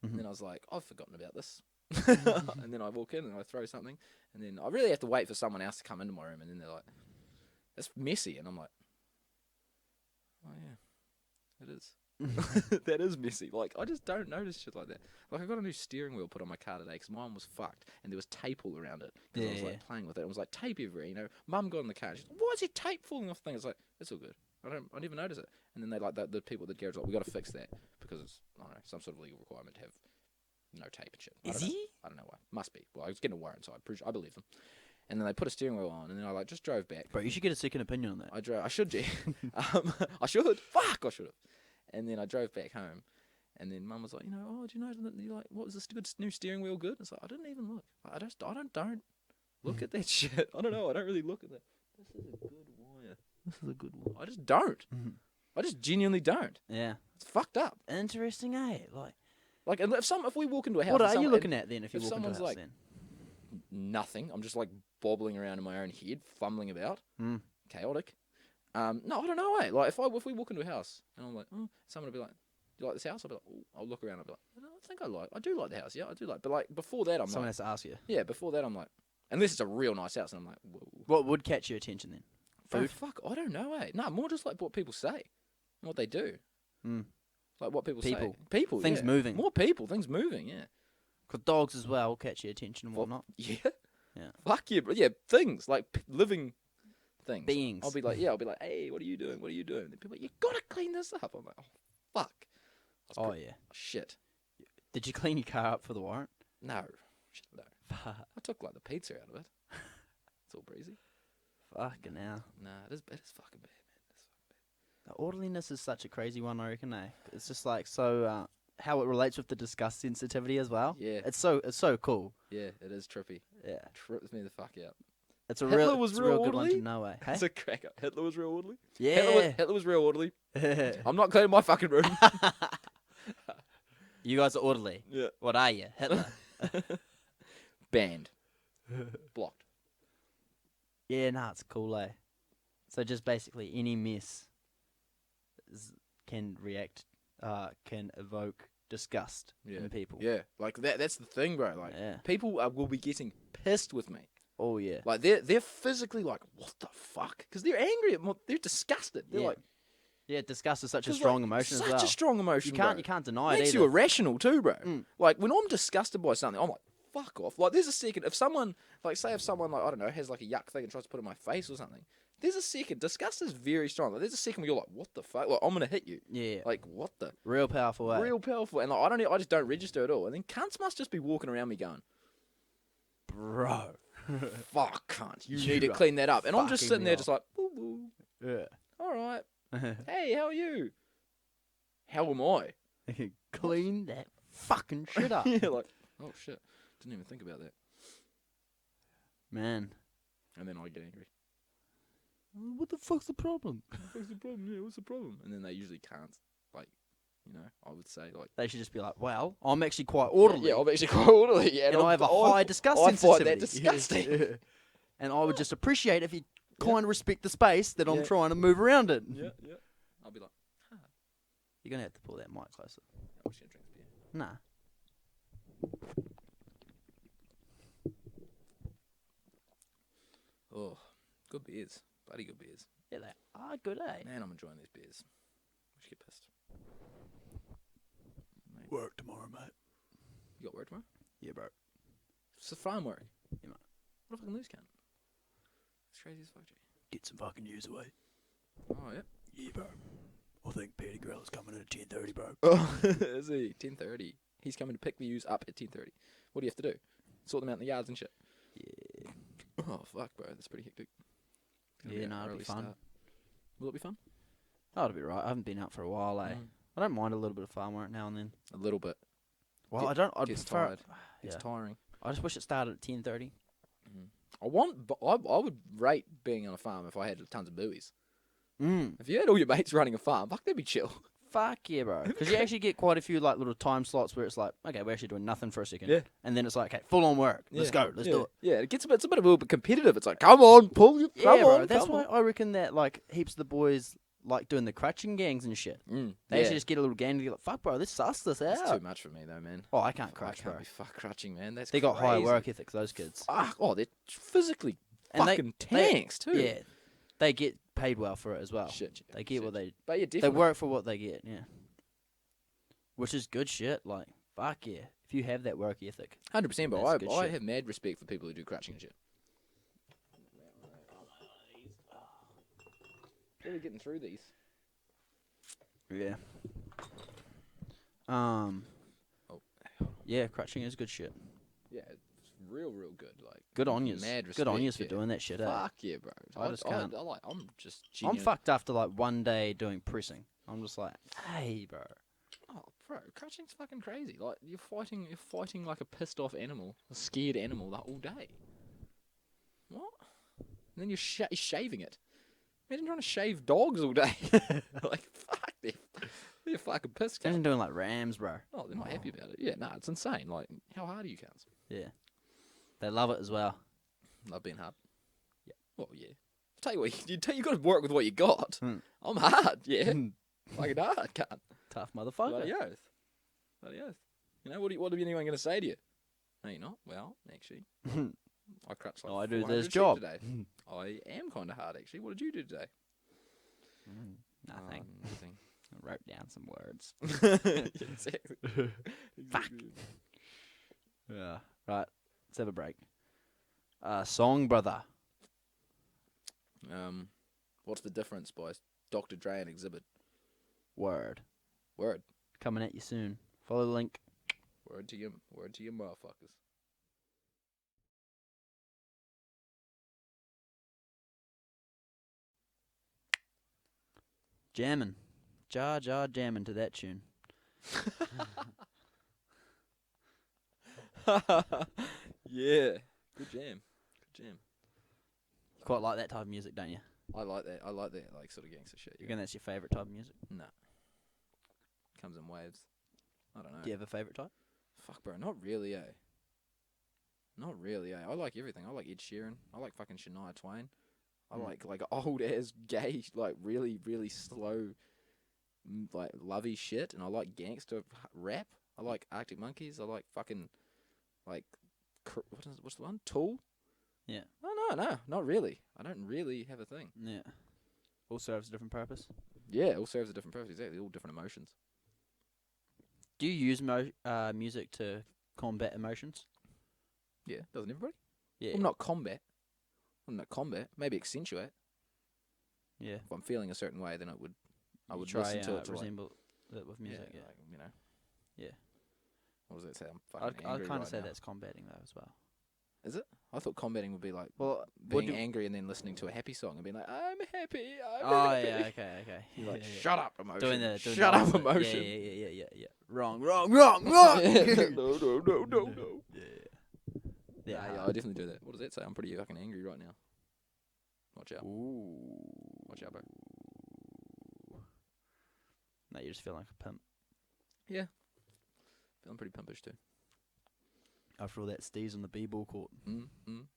Mhm. And then I was like, I've forgotten about this. And then I walk in and I throw something, and then I really have to wait for someone else to come into my room, and then they're like, it's messy, and I'm like, oh yeah, it is. That is messy. Like, I just don't notice shit like that. Like, I got a new steering wheel put on my car today because mine was fucked, and there was tape all around it because I was like playing with it. It was like tape everywhere, you know. Mum got in the car, and she's like, why is there tape falling off the thing? It's like, it's all good. I never notice it. And then they like the people at the garage like, we got to fix that because it's, I don't know, some sort of legal requirement to have no tape and shit. I don't know why. Must be. Well, I was getting a warrant, so I believe them. And then they put a steering wheel on, and then I just drove back. Bro, you should get a second opinion on that. I should, G. I should. Fuck, I should have. And then I drove back home, and then Mum was like, do you know that you like what was this good new steering wheel good? It's like, I didn't even look. I don't look at that shit. I don't know. I don't really look at that. This is a good wire. This is a good wire. I just don't. I just genuinely don't. Yeah. It's fucked up. Interesting, eh? Like, if we walk into a house, What are you looking at then? If you walk into a someone's house, like, then nothing. I'm just like bobbling around in my own head, fumbling about, chaotic. No, I don't know. Like if we walk into a house and I'm like, someone will be like, "Do you like this house?" I'll be like, I'll look around. I'll be like, I do like the house. Yeah, I do like. But like before that, someone has to ask you. Yeah, before that, I'm like, unless it's a real nice house, and I'm like, whoa. What would catch your attention then? Bro, Food? fuck, I don't know. No, more just like what people say, and what they do. Like what people say. People. Things moving. More people. Things moving. Yeah. Because dogs as well catch your attention and whatnot. Yeah. Yeah. Fuck yeah, bro. Yeah, things like living things. Beings. I'll be like, hey, what are you doing? What are you doing? And people are like, you gotta clean this up. I'm like, oh, fuck. Oh, yeah. Shit. Did you clean your car up for the warrant? No. Shit, no. I took like the pizza out of it. It's all breezy. Fucking hell. Nah, it is fucking bad, man. It's fucking bad. The orderliness is such a crazy one, I reckon, eh? It's just like so, how it relates with the disgust sensitivity as well. Yeah. It's so cool. Yeah, it is trippy. Yeah. Trips me the fuck out. It's a Hitler real, was it's a real real good one to orderly? know, eh? Hey? It's a cracker. Hitler was real orderly. Yeah. Hitler was real orderly. I'm not cleaning my fucking room. You guys are orderly. Yeah. What are you? Hitler. Banned. Blocked. Yeah, nah, it's cool, eh? So just basically any mess can evoke disgust in people. Yeah, like that's the thing, bro. Like, people will be getting pissed with me. Oh, yeah. Like, they're physically like, what the fuck? Because they're angry. They're disgusted. They're like... Yeah, disgust is such a strong emotion as well. Such a strong emotion, You can't deny it Makes either. you irrational too, bro. Like, when I'm disgusted by something, I'm like, fuck off. Like, there's a second, if someone, like, I don't know, has like a yuck thing and tries to put it in my face or something, There's a second. Disgust is very strong. Like, there's a second where you're like, what the fuck? Like, I'm gonna hit you. Yeah. Like, what the? Real powerful, eh? Real powerful. And like, I just don't register at all. And then cunts must just be walking around me going, Bro. fuck, cunt. You You need to are clean that up. And I'm just fucking sitting me there off. just like, boo boo. Yeah. All right. Hey, how are you? How am I? Clean that fucking shit up. Yeah, like, oh shit. Didn't even think about that. Man. And then I get angry. What the fuck's the problem? What's the problem? Yeah, what's the problem? And then they usually can't. Like, you know, I would say, like, They should just be like, well, I'm actually quite orderly. yeah, I'm actually quite orderly. Yeah, and I have a high disgust I find sensitivity. that disgusting. Yeah. And I would just appreciate if you kind of respect the space that I'm Yeah. trying to move around in. Yeah. I'll be like, You're going to have to pull that mic closer. I'm just gonna drink beer. Nah. Oh, good beers. Bloody good beers. Yeah, they are good, eh? Man, I'm enjoying these beers. I should get pissed. Mate, Work tomorrow, mate. you got work tomorrow? Yeah, bro. It's a farm work. Yeah, mate. What if I can lose count? It's crazy as fuck, G. Get some fucking news away. Oh, yeah. Yeah, bro. I think Peter Grell's coming in at 10:30, bro. Oh, is he? 10:30. He's coming to pick the ewes up at 10:30. What do you have to do? Sort them out in the yards and shit. Yeah. Oh, fuck, bro. That's pretty hectic. Gonna Yeah, an no, it'll early be fun. start. Will it be fun? Oh, it'll be right. I haven't been out for a while, eh? Mm. I don't mind a little bit of farm work now and then. A little bit. Well, Get- I don't. I'd gets prefer. tired. It's Yeah. tiring. I just wish it started at 10:30. I would rate being on a farm if I had tons of buoys. Mm. If you had all your mates running a farm, fuck, that'd be chill. Fuck yeah, bro. Because you actually get quite a few like little time slots where it's like, okay, we're actually doing nothing for a second. Yeah. And then it's like, okay, full on work. Let's go. Let's do it. Yeah, it's a bit of a little bit competitive. It's like, come on, pull your, Yeah, come bro. on, That's come why on. I reckon that like heaps of the boys like doing the crutching gangs and shit. Mm, They yeah. actually just get a little gang and be like, fuck, bro, let's suss this That's too out. much for me though, man. Oh, I can't I crutch, can't bro. be fuck crutching, man. That's They got high crazy. work ethics, those kids. Fuck, oh, they're physically And fucking they- tanks too. Yeah. They get paid well for it as well. Shit, yeah, They get what shit. they But yeah, they definitely. work for what they get, yeah. Which is good shit. Like, fuck yeah. If you have that work ethic. 100%, but That's good I shit. have mad respect for people who do crutching and shit. Really getting through these. Yeah. Oh. Yeah, crutching is good shit. Yeah, it's real good. Like, Good on yous. Mad Good on respect, yous for yeah. doing that shit, eh? Fuck yeah, bro. I just can't. I'm just I'm genuine. fucked after like one day doing pressing. I'm just like, hey, bro. Oh, bro, crutching's fucking crazy. Like you're fighting like a pissed off animal, a scared animal, the whole day. What? And then you're shaving it. Imagine trying to shave dogs all day. Like fuck, they're fucking pissed. Imagine cunts. doing like rams, bro. Oh, they're not happy about it. Yeah, nah, it's insane. Like, how hard are you cunts? Yeah. They love it as well. Love being hard. Yeah. Well, yeah. Tell you what, you got to work with what you got. Hmm. I'm hard, yeah. Fucking hard, cunt. Tough motherfucker. Bloody oath. Bloody oath. You know, what are anyone going to say to you? No, you're not. Well, actually, I crutched like I do 400 this sheep job. today. I am kind of hard, actually. What did you do today? Nothing. Nothing. I wrote down some words. Yeah, exactly. Fuck. Yeah. Right. Let's have a break. Song Brother. What's the difference, boys? Dr. Dre and Exhibit. Word. Word. Coming at you soon. Follow the link. Word to you motherfuckers. Jammin'. Jar jammin' to that tune. Yeah. Good jam. Good jam. You quite like that type of music, don't you? I like that. Like sort of gangster shit. You Yeah. reckon that's your favourite type of music? Nah. Comes in waves. I don't know. Do you have a favourite type? Fuck, bro. Not really, eh? Not really, eh? I like everything. I like Ed Sheeran. I like fucking Shania Twain. I like old ass gay, like really slow, like lovey shit. And I like gangster rap. I like Arctic Monkeys. I like fucking like what's the one? Tool. Yeah. No, not really. I don't really have a thing. Yeah. All serves a different purpose. Yeah, it all serves a different purpose. Exactly, all different emotions. Do you use music to combat emotions? Yeah, doesn't everybody? Yeah. Well, not combat. Well, not combat. Maybe accentuate. Yeah. If I'm feeling a certain way, then I would You listen try, to it to like, resemble it with music. Yeah. like, you know. Yeah. What does that say? I'm fucking I'd angry kind of right say now. that's combating though as well. Is it? I thought combating would be like Well, being angry and then listening to a happy song and being like, I'm happy, I'm Oh happy. yeah, okay. You're like, Yeah, yeah. shut up, emotion. Doing Shut the up, opposite. emotion. Yeah. Wrong. No. no. Yeah. Nah, yeah, I definitely do that. What does that say? I'm pretty fucking angry right now. Watch out. Ooh. Watch out, bro. No, you just feel like a pimp Yeah. Feeling pretty pimpish too. after all that steez on the b-ball court.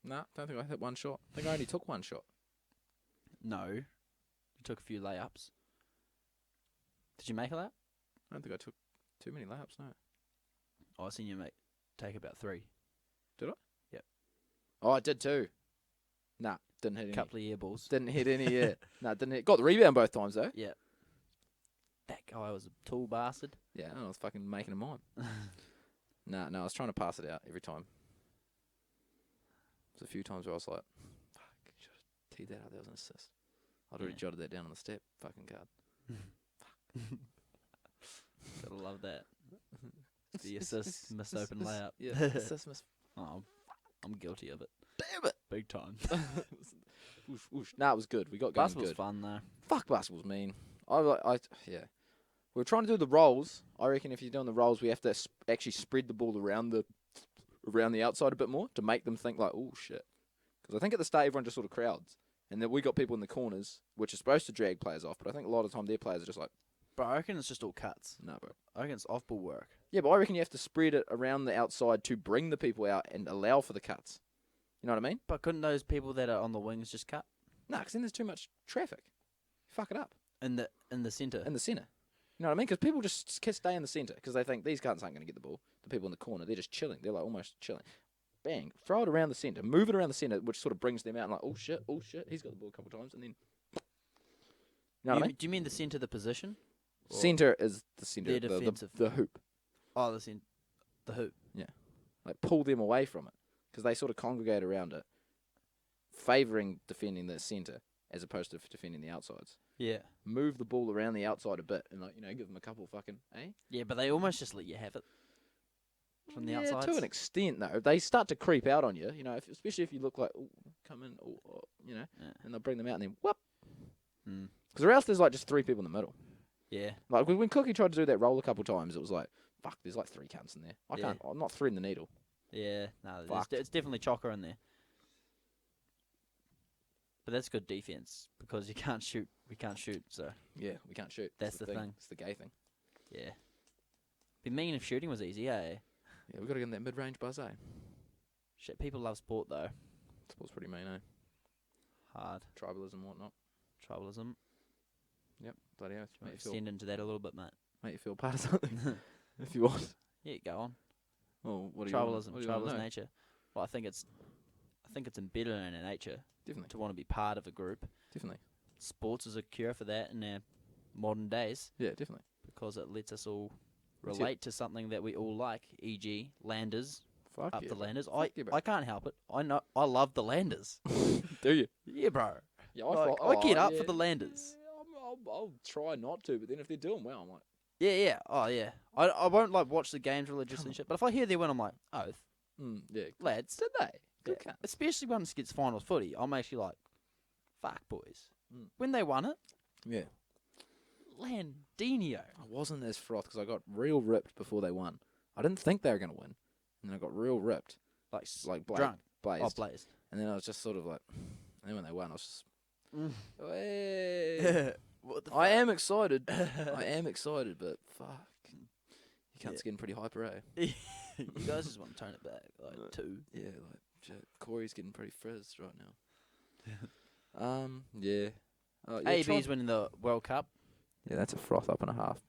Nah, don't think I hit one shot. I think I only took one shot. No, you took a few layups. Did you make a layup? I don't think I took too many laps, no. Oh, I seen you take about 3. Did I? Yep. Oh, I did too. Nah, didn't hit any. Couple of air balls. Didn't hit any, yeah. Nah, didn't hit. Got the rebound both times though. Yeah. That guy was a tall bastard. Yeah, I was fucking making a mime. Nah, I was trying to pass it out every time. There's a few times where I was like, fuck, should have teed that out. That was an assist. I'd already Yeah. jotted that down on the step fucking card. Gotta love that. The assist, missed open layup. Yeah, assist, miss. Oh, I'm guilty of it. Damn it. Big time. Oosh, oosh. Nah, it was good. We got going Basketball's good. fun though. Fuck, basketball's mean. Yeah. We were trying to do the rolls. I reckon if you're doing the rolls, we have to actually spread the ball around the outside a bit more to make them think like, oh shit. Because I think at the start everyone just sort of crowds, and then we got people in the corners, which is supposed to drag players off. But I think a lot of the time their players are just like, Bro, I reckon it's just all cuts. nah, bro. I reckon it's off-ball work. Yeah, but I reckon you have to spread it around the outside to bring the people out and allow for the cuts. You know what I mean? But couldn't those people that are on the wings just cut Nah, because then there's too much traffic. Fuck it up. in the centre? In the centre. You know what I mean? Because people just stay in the centre because they think these cunts aren't going to get the ball. The people in the corner, they're just chilling. They're like almost chilling. Bang. Throw it around the centre. Move it around the centre, which sort of brings them out and like, oh shit, he's got the ball a couple of times. And then, you know what I mean? Do you mean the centre, the position? Or- Centre is the centre, Their defensive. the hoop. Oh, the hoop. Like pull them away from it because they sort of congregate around it, favouring defending the centre as opposed to defending the outsides. Yeah. Move the ball around the outside a bit and like give them a couple fucking Yeah, but they almost just let you have it from the yeah, outside. to an extent though. They start to creep out on you, especially if you look like come in, Yeah. and they'll bring them out and then whoop. Mm. Because or else there's like just 3 people in the middle. Yeah. Like when Cookie tried to do that roll a couple times, it was like, fuck, there's like 3 cunts in there. Yeah. I'm not threading the needle. Yeah. No, Fucked. it's definitely chocker in there. But that's good defense because you can't shoot. We can't shoot, so Yeah, we can't shoot. That's the thing. It's the gay thing. yeah. Be mean if shooting was easy, eh? Yeah, we got to get in that mid-range buzz, eh? Shit, people love sport though. Sport's pretty mean, eh? Hard. Tribalism and whatnot. Tribalism. Yep, bloody hell. Might extend into that a little bit, mate. Make you feel part of something if you want. Yeah, go on. Well, what do Tribalism. you want? Tribalist nature. Well, I think it's embedded in our nature Definitely, to want to be part of a group. definitely. Sports is a cure for that in our modern days Yeah, definitely. because it lets us all That's it. relate to something that we all like, e.g. Landers, Fuck up yeah, the bro. Landers. Fuck yeah, bro. I can't help it. I love the Landers. Do you? Yeah, bro. Yeah, I get up for the Landers. I'll try not to, but then if they're doing well, I'm like, Yeah. Oh, yeah. I won't like watch the games religiously and shit, but if I hear they win, I'm like, oath, yeah. lads. Did they? Good Yeah. cunt. Especially once it gets finals footy, I'm actually like, fuck, boys. Mm. When they won it, Yeah. Landinho. I wasn't as froth because I got real ripped before they won. I didn't think they were going to win, and then I got real ripped, like drunk. blazed. Oh, blazed. And then I was just sort of like, and then when they won, I was just, Mm. hey. What the I am excited. I am excited, but fuck. You can't Yeah. getting pretty hyper, eh? You guys just want to tone it back, like 2. Yeah, like shit. Corey's getting pretty frizzed right now. Yeah. Yeah, AB's winning the World Cup. Yeah, that's a froth up and a half.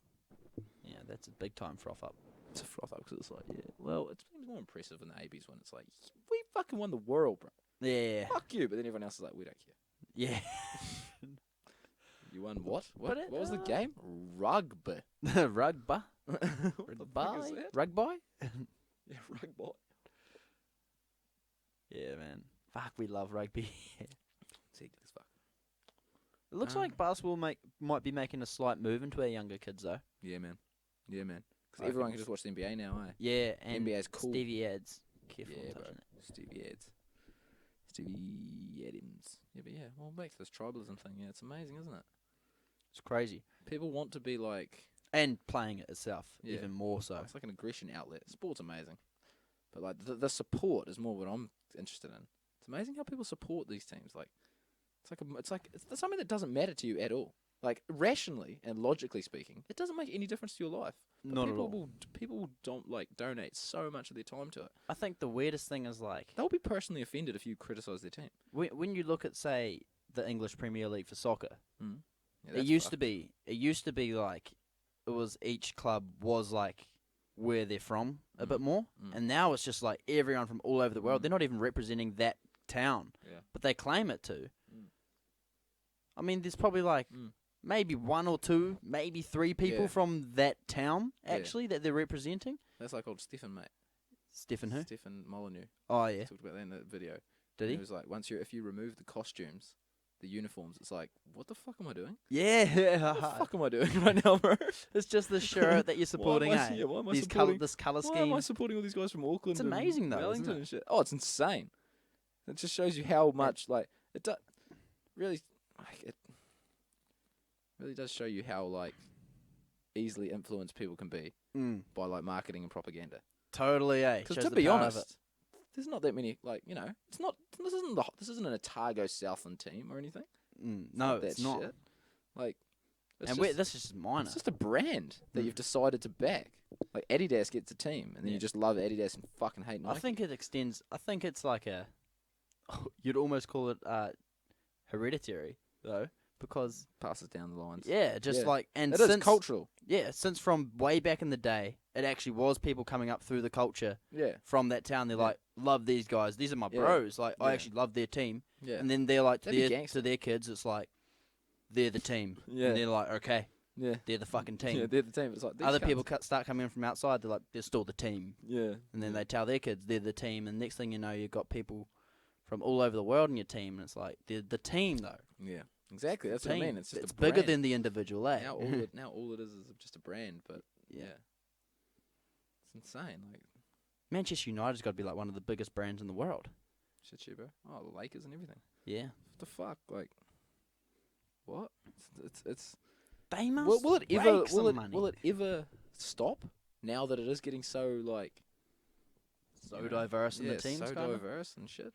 Yeah, that's a big time froth up. It's a froth up because it's like, yeah. Well, it's more impressive when the AB's win. It's like, we fucking won the world, bro. Yeah. Fuck you. But then everyone else is like, we don't care. Yeah. You won what? But What was the game? Rugby. Rugby. What the fuck is that? Rugby. Yeah, rugby. Yeah, man. Fuck, we love rugby. Sick as fuck. It looks like basketball might be making a slight move into our younger kids though. Yeah, man. Yeah, man. Because I everyone reckon can just watch the NBA now, eh? Yeah, and NBA's cool. Stevie ads. Careful, Yeah, I'm bro. touching it. Stevie Ads. Stevie Adams. Yeah, but yeah, well, back to this tribalism thing. Yeah, it's amazing, isn't it? It's crazy. People want to be like... And playing it itself, Yeah. even more so. It's like an aggression outlet. Sport's amazing. But like the support is more what I'm interested in. It's amazing how people support these teams. Like, it's something that doesn't matter to you at all. Like, rationally and logically speaking, it doesn't make any difference to your life. But Not at all. People don't like donate so much of their time to it. I think the weirdest thing is like They'll be personally offended if you criticize their team. when you look at say the English Premier League for soccer, Yeah, it used to be like it was each club was like where they're from a bit more, and now it's just like everyone from all over the world. They're not even representing that town, but they claim it to. I mean, there's probably like maybe one or two, maybe three people from that town actually that they're representing. That's like old Stefan, mate. Stefan who? Stefan Molyneux. Oh yeah. Talked about that in the video. Did he? It was like if you remove the costumes, the uniforms, it's like, what the fuck am I doing? Yeah. What the fuck am I doing right now, bro? It's just the shirt that you're supporting, why am I supporting this colour Why scheme. am I supporting all these guys from Auckland? It's amazing and though, isn't Wellington it? and shit. Oh, it's insane. It just shows you how much like it does. Really, like, it really does show you how like easily influenced people can be by like marketing and propaganda. Totally, eh? Because Shows to the be power of honest, there's not that many. Like, you know, it's not. This isn't an Otago Southland team or anything. No, that it's not. shit. Like, it's And just, this is just minor. it's just a brand that you've decided to back. Like Adidas gets a team, and then you just love Adidas and fucking hate Nike. I think it extends. I think it's like a. You'd almost call it hereditary though, because passes down the lines. like and It since is cultural. Yeah, since from way back in the day, it actually was people coming up through the culture Yeah, from that town. They're like, love these guys. These are my bros. Like, I actually love their team. yeah. And then they're like That'd be to gangster. their kids, it's like they're the team. Yeah. And they're like, okay, Yeah, they're the fucking team. yeah. They're the team. It's like these Other cunts. people start coming in from outside. They're like, they're still the team. Yeah, And then they tell their kids they're the team. And next thing you know, you've got people from all over the world in your team. And it's like, they're the team, though. yeah. Exactly. That's Team. what I mean. It's just a bigger brand. than the individual, eh? now all it is just a brand. But yeah, it's insane. Like Manchester United's got to be like one of the biggest brands in the world. shit, you bro. Oh, the Lakers and everything. Yeah. What the fuck? Like what? It's They must will it rake ever some money. will it ever stop now that it is getting so like so you know, diverse in the teams, so kinda? diverse and shit.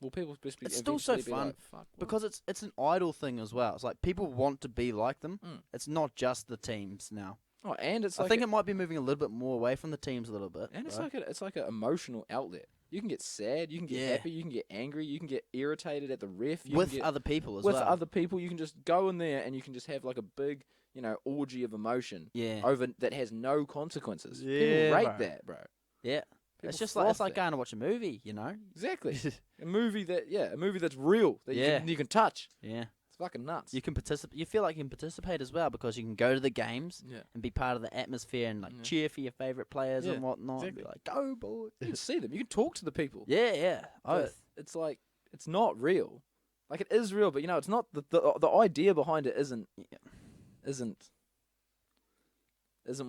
Will people just be It's still so eventually be fun, like, fuck, what? Because it's an idol thing as well. It's like people want to be like them. It's not just the teams now. Oh, and it's I like think it might be moving a little bit more away from the teams a little bit. and it's right? like an emotional outlet. You can get sad, you can get Yeah. happy, you can get angry, you can get irritated at the ref, you with can get, other people as with well. other people. You can just go in there and you can just have like a big, you know, orgy of emotion Yeah. over that has no consequences. Yeah, People rate bro. that, bro. Yeah. People It's just like froth that. going to watch a movie, you know? Exactly. a movie that's real that Yeah. you can touch. Yeah. It's fucking nuts. You can participate. You feel like you can participate as well because you can go to the games Yeah. and be part of the atmosphere and like Yeah. cheer for your favorite players Yeah, and whatnot. And exactly. be like, go boy. You can see them. You can talk to the people. Yeah, yeah. But Oath. it's like it's not real. Like it is real, but you know it's not. The idea behind it isn't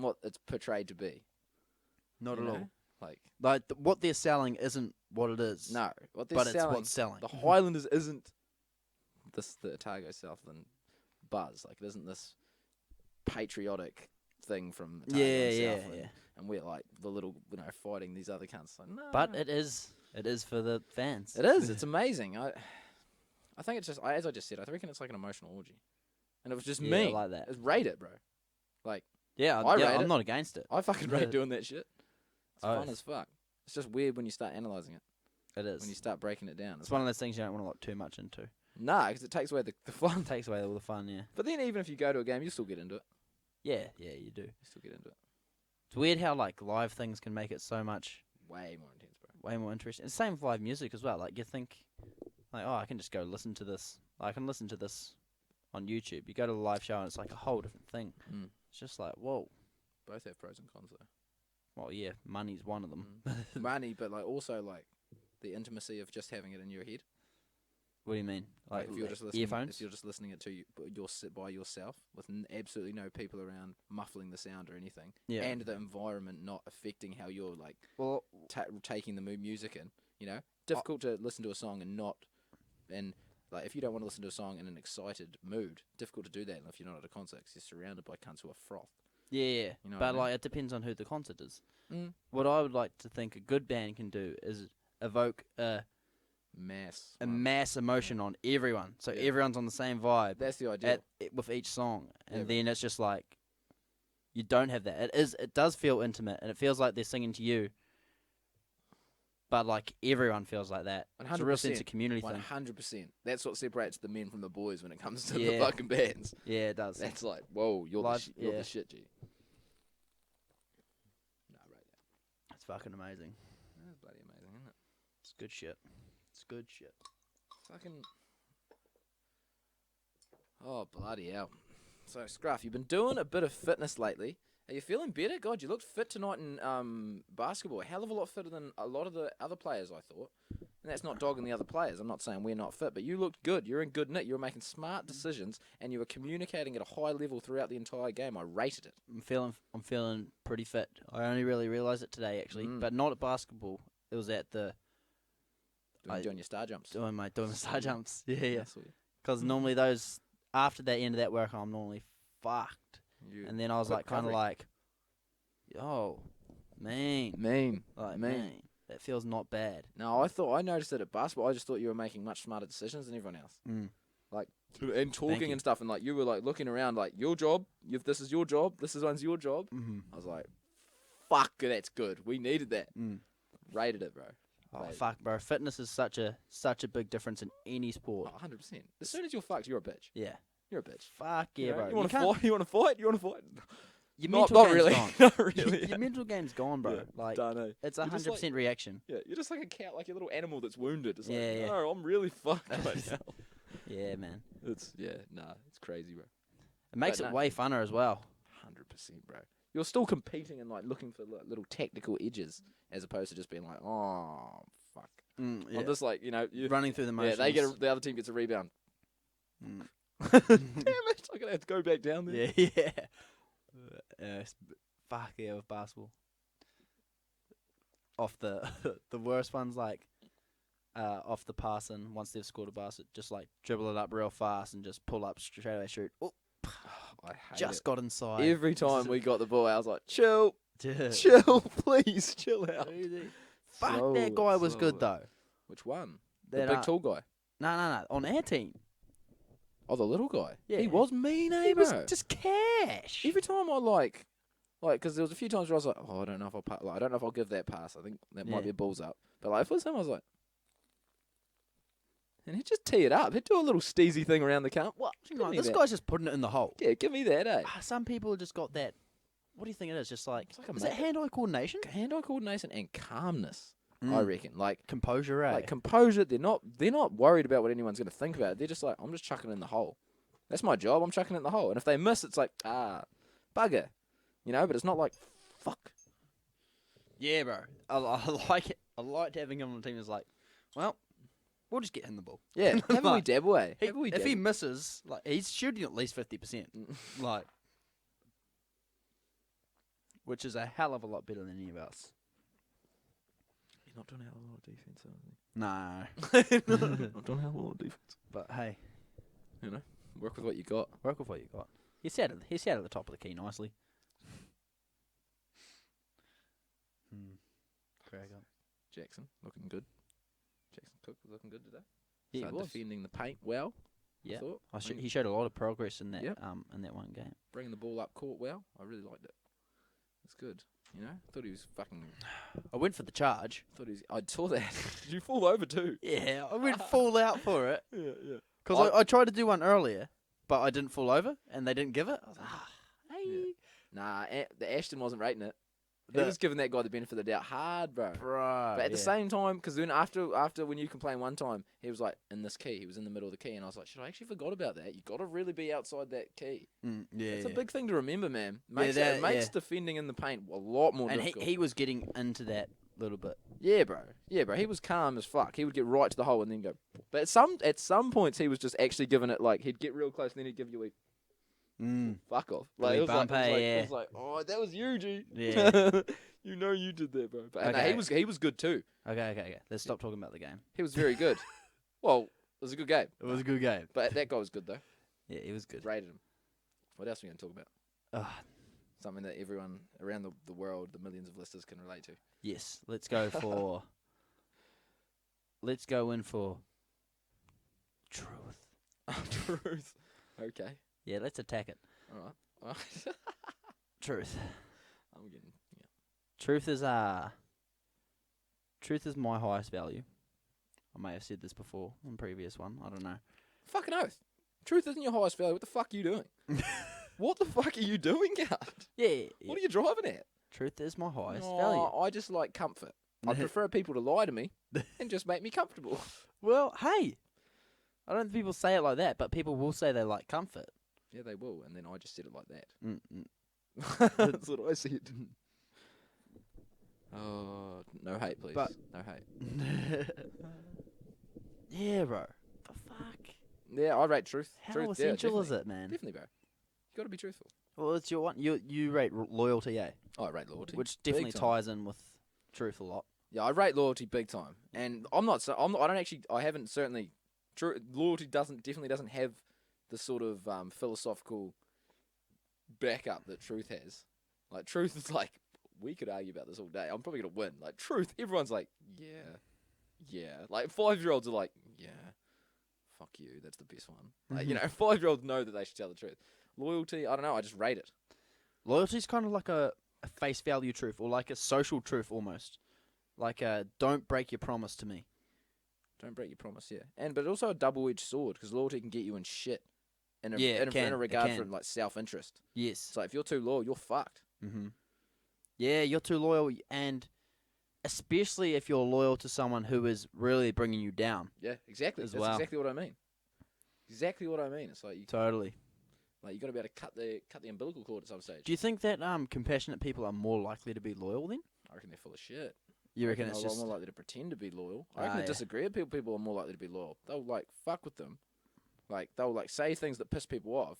what it's portrayed to be. Not you at know? all. Like What they're selling isn't what it is. no, what they're but it's selling, what's selling. the Highlanders isn't the Otago Southland buzz. Like it isn't this patriotic thing from Otago and Southland, and we're like the little fighting these other cunts. Like, no, But it is for the fans. it is. It's amazing. I think it's just as I just said. I reckon it's like an emotional orgy, and it was just Yeah, me. I like that. Just rate it, bro. Like Yeah, I rate I'm it. not against it. I fucking rate doing that shit. It's Oath. fun as fuck. It's just weird when you start analysing it. It is. When you start breaking it down. It's one of those things you don't want to look too much into. Nah, because it takes away the fun. It takes away all the fun, yeah. But then even if you go to a game, you still get into it. Yeah, you do. You still get into it. It's weird how like live things can make it so much Way more intense, bro. way more interesting. It's the same with live music as well. Like you think, like, oh, I can just go listen to this. I can listen to this on YouTube. You go to the live show and it's like a whole different thing. Mm. It's just like, whoa. Both have pros and cons, though. Well, yeah, money's one of them. Money, but like also like the intimacy of just having it in your head. What do you mean? Like if you're just listening, earphones? if you're just listening it to you, by yourself with absolutely no people around muffling the sound or anything, Yeah. and the environment not affecting how you're like Well, taking the music in. You know, difficult to listen to a song and not, and like if you don't want to listen to a song in an excited mood, difficult to do that if you're not at a concert 'cause you're surrounded by cunts who are froth. yeah. You know what But I mean? like, it depends on who the concert is. Mm. What I would like to think a good band can do is evoke a mass emotion on everyone, so Yeah. everyone's on the same vibe That's the idea. with each song, and Yeah, then it's just like you don't have that. It does feel intimate, and it feels like they're singing to you, but like everyone feels like that. It's a real sense of community thing. 100%. That's what separates the men from the boys when it comes to the Yeah. fucking bands. Yeah, it does. That's like, whoa, you're Live- you're yeah. the shit, G. Nah, right there. It's fucking amazing. That's bloody amazing, isn't it? It's good shit. It's good shit. Fucking. Oh, bloody hell. So, Scruff, you've been doing a bit of fitness lately. Are you feeling better? God, you looked fit tonight in basketball. A hell of a lot fitter than a lot of the other players, I thought. And that's not dogging the other players. I'm not saying we're not fit, but you looked good. You're in good nick. You were making smart decisions, and you were communicating at a high level throughout the entire game. I rated it. I'm feeling pretty fit. I only really realised it today, actually, but not at basketball. It was at the Doing your star jumps. doing my star jumps. Yeah. I saw you. Because normally those after that end of that work, I'm normally fucked. And then I was quick like, kind of recovery. like, yo, man, Mean. like mean. man, that feels not bad. No, I noticed it at basketball. I just thought you were making much smarter decisions than everyone else. Like, and talking you. and stuff, and like you were like looking around, like your job. This is your job. This is one's your job. I was like, fuck, that's good. We needed that. Rated it, bro. Oh Rated it. fuck, bro, fitness is such a big difference in any sport. Oh, 100%. As soon as you're fucked, you're a bitch. Yeah, You're a bitch. fuck yeah, You know? bro. You want to can't- fight? You want to fight? You want to fight? Your Not mental game's really. gone. Not really. Your mental game's gone, bro. Yeah, Like Don't know. it's You're just 100% reaction. Yeah, you're just like a cat, like a little animal that's wounded. It's Yeah, like, yeah. no, I'm really fucked right now. Yeah, man. It's it's crazy, bro. It makes But it no. way funner as well. 100%, bro. You're still competing and like looking for like, little tactical edges, as opposed to just being like, oh fuck. Yeah. I'm just like, you know, you, Running through the yeah, motions. the other team gets a rebound. Mm. Damn it! I'm gonna have to go back down there. Yeah. Fuck yeah, with basketball. Off the the worst ones, like off the pass, and once they've scored a basket, just like dribble it up real fast and just pull up straight away shoot. Oh, I hate just it. got inside. Every time we got the ball, I was like, chill, Yeah. chill, please, chill out. Fuck, Slow that it, guy was slow good it. though. Which one? That, The big tall guy. No. On our team, Oh, the little guy. Yeah. He was mean, eh, he was bro? just cash. Every time I like, because there was a few times where I was like, oh, I don't know if I don't know if I'll give that pass. I think that Yeah. might be a balls up. But like first time I was like, and he'd just tee it up. He'd do a little steezy thing around the cup. What? Give Like, me this that. guy's just putting it in the hole. Yeah, give me that, eh? Some people just got that. What do you think it is? Just like, It's like a is it ma- hand-eye coordination? Hand-eye coordination and calmness. I reckon. Like Composure, eh? composure. They're not worried about what anyone's gonna think about it. They're just like, I'm just chucking it in the hole. That's my job. I'm chucking it in the hole. And if they miss, it's like, bugger. You know, but it's not like, fuck. Yeah, bro. I like it. I liked having him on the team. It's like, well, we'll just get him the ball. Yeah, have a wee Like, dabble, eh? He- Have a wee if he dabble. misses, like he's shooting at least 50%, like, which is a hell of a lot better than any of us. He's not doing a hell of a lot of defense, No, not doing a hell of a lot of defense. but hey, You know, work with what you got. work with what you got. He sat at the top of the key nicely. Craig on. Jackson looking good. Jackson Cook was looking good today. Yeah, he Started was. defending the paint well. I Yeah, thought. he showed a lot of progress in that Yep. in that one game. Bringing the ball up court well. I really liked it. It's good. You know, thought he was fucking. I went for the charge. I saw that. Did you fall over too? Yeah, I went full out for it Yeah. because I tried to do one earlier, but I didn't fall over and they didn't give it. I was like, hey, Nah, the Ashton wasn't rating it. He The- was giving that guy the benefit of the doubt hard, bro. bro. But at the same time, because then after when you complained one time, he was like in this key. He was in the middle of the key, and I was like, shit, I actually forgot about that. You got to really be outside that key. yeah, It's a big thing to remember, man. Makes that- makes defending in the paint a lot more and difficult. he was getting into that little bit. Yeah, bro. He was calm as fuck. He would get right to the hole and then go. But at some points, he was just actually giving it like he'd get real close, and then he'd give you a fuck off. Like it was like, it was like, oh, that was you, G. Yeah. You know you did that, bro. But Okay. he was good too. Okay. Let's stop talking about the game. He was very good. Well, it was a good game. It was a good game. But that guy was good though. Yeah, he was good. Rated him. What else are we going to talk about? Ah, Something that everyone around the world, the millions of listeners, can relate to. yes, let's go for. Let's go in for. Truth. Truth. Okay. Yeah, let's attack it. All right. Truth. I'm getting. Yeah. Truth is my highest value. I may have said this before on previous one. I don't know. Fucking oath. Truth isn't your highest value. What the fuck are you doing? What the fuck are you doing, Gart? Yeah. What are you driving at? Truth is my highest Oh, value. I just like comfort. I prefer people to lie to me and just make me comfortable. Well, hey, I don't think people say it like that, but people will say they like comfort. Yeah, they will, and then I just said it like that. Mm-mm. That's what I said. Oh, no hate, please. But- No hate. Yeah, bro. The fuck? Yeah, I rate truth. How truth, essential yeah, is it, man? Definitely, bro. You got to be truthful. Well, it's your one. You rate loyalty, eh? Oh, I rate loyalty, Which definitely time. ties in with truth a lot. Yeah, I rate loyalty big time, and I'm not. I don't actually. I haven't certainly. Loyalty definitely doesn't have the sort of philosophical backup that truth has. Like truth is like we could argue about this all day. I'm probably gonna win. Like truth, everyone's like, yeah. Like 5-year-olds are like, yeah, fuck you. That's the best one. Like, you know, 5-year-olds know that they should tell the truth. Loyalty, I don't know. I just rate it. Loyalty's kind of like a face value truth, or like a social truth almost. Like don't break your promise to me. Don't break your promise, yeah. But also a double-edged sword, because loyalty can get you in shit. In a regard for like self-interest. Yes. So if you're too loyal, you're fucked. Mm-hmm. Yeah, you're too loyal, and especially if you're loyal to someone who is really bringing you down. Yeah, exactly. As That's well. exactly what I mean. Exactly what I mean. It's like you Totally. got to be able to cut the umbilical cord at some stage. Do you think that compassionate people are more likely to be loyal then? I reckon they're full of shit. You reckon they're it's a lot just more likely to pretend to be loyal. I reckon Ah, the yeah. disagreeable people are more likely to be loyal. They'll like fuck with them, like they'll like say things that piss people off.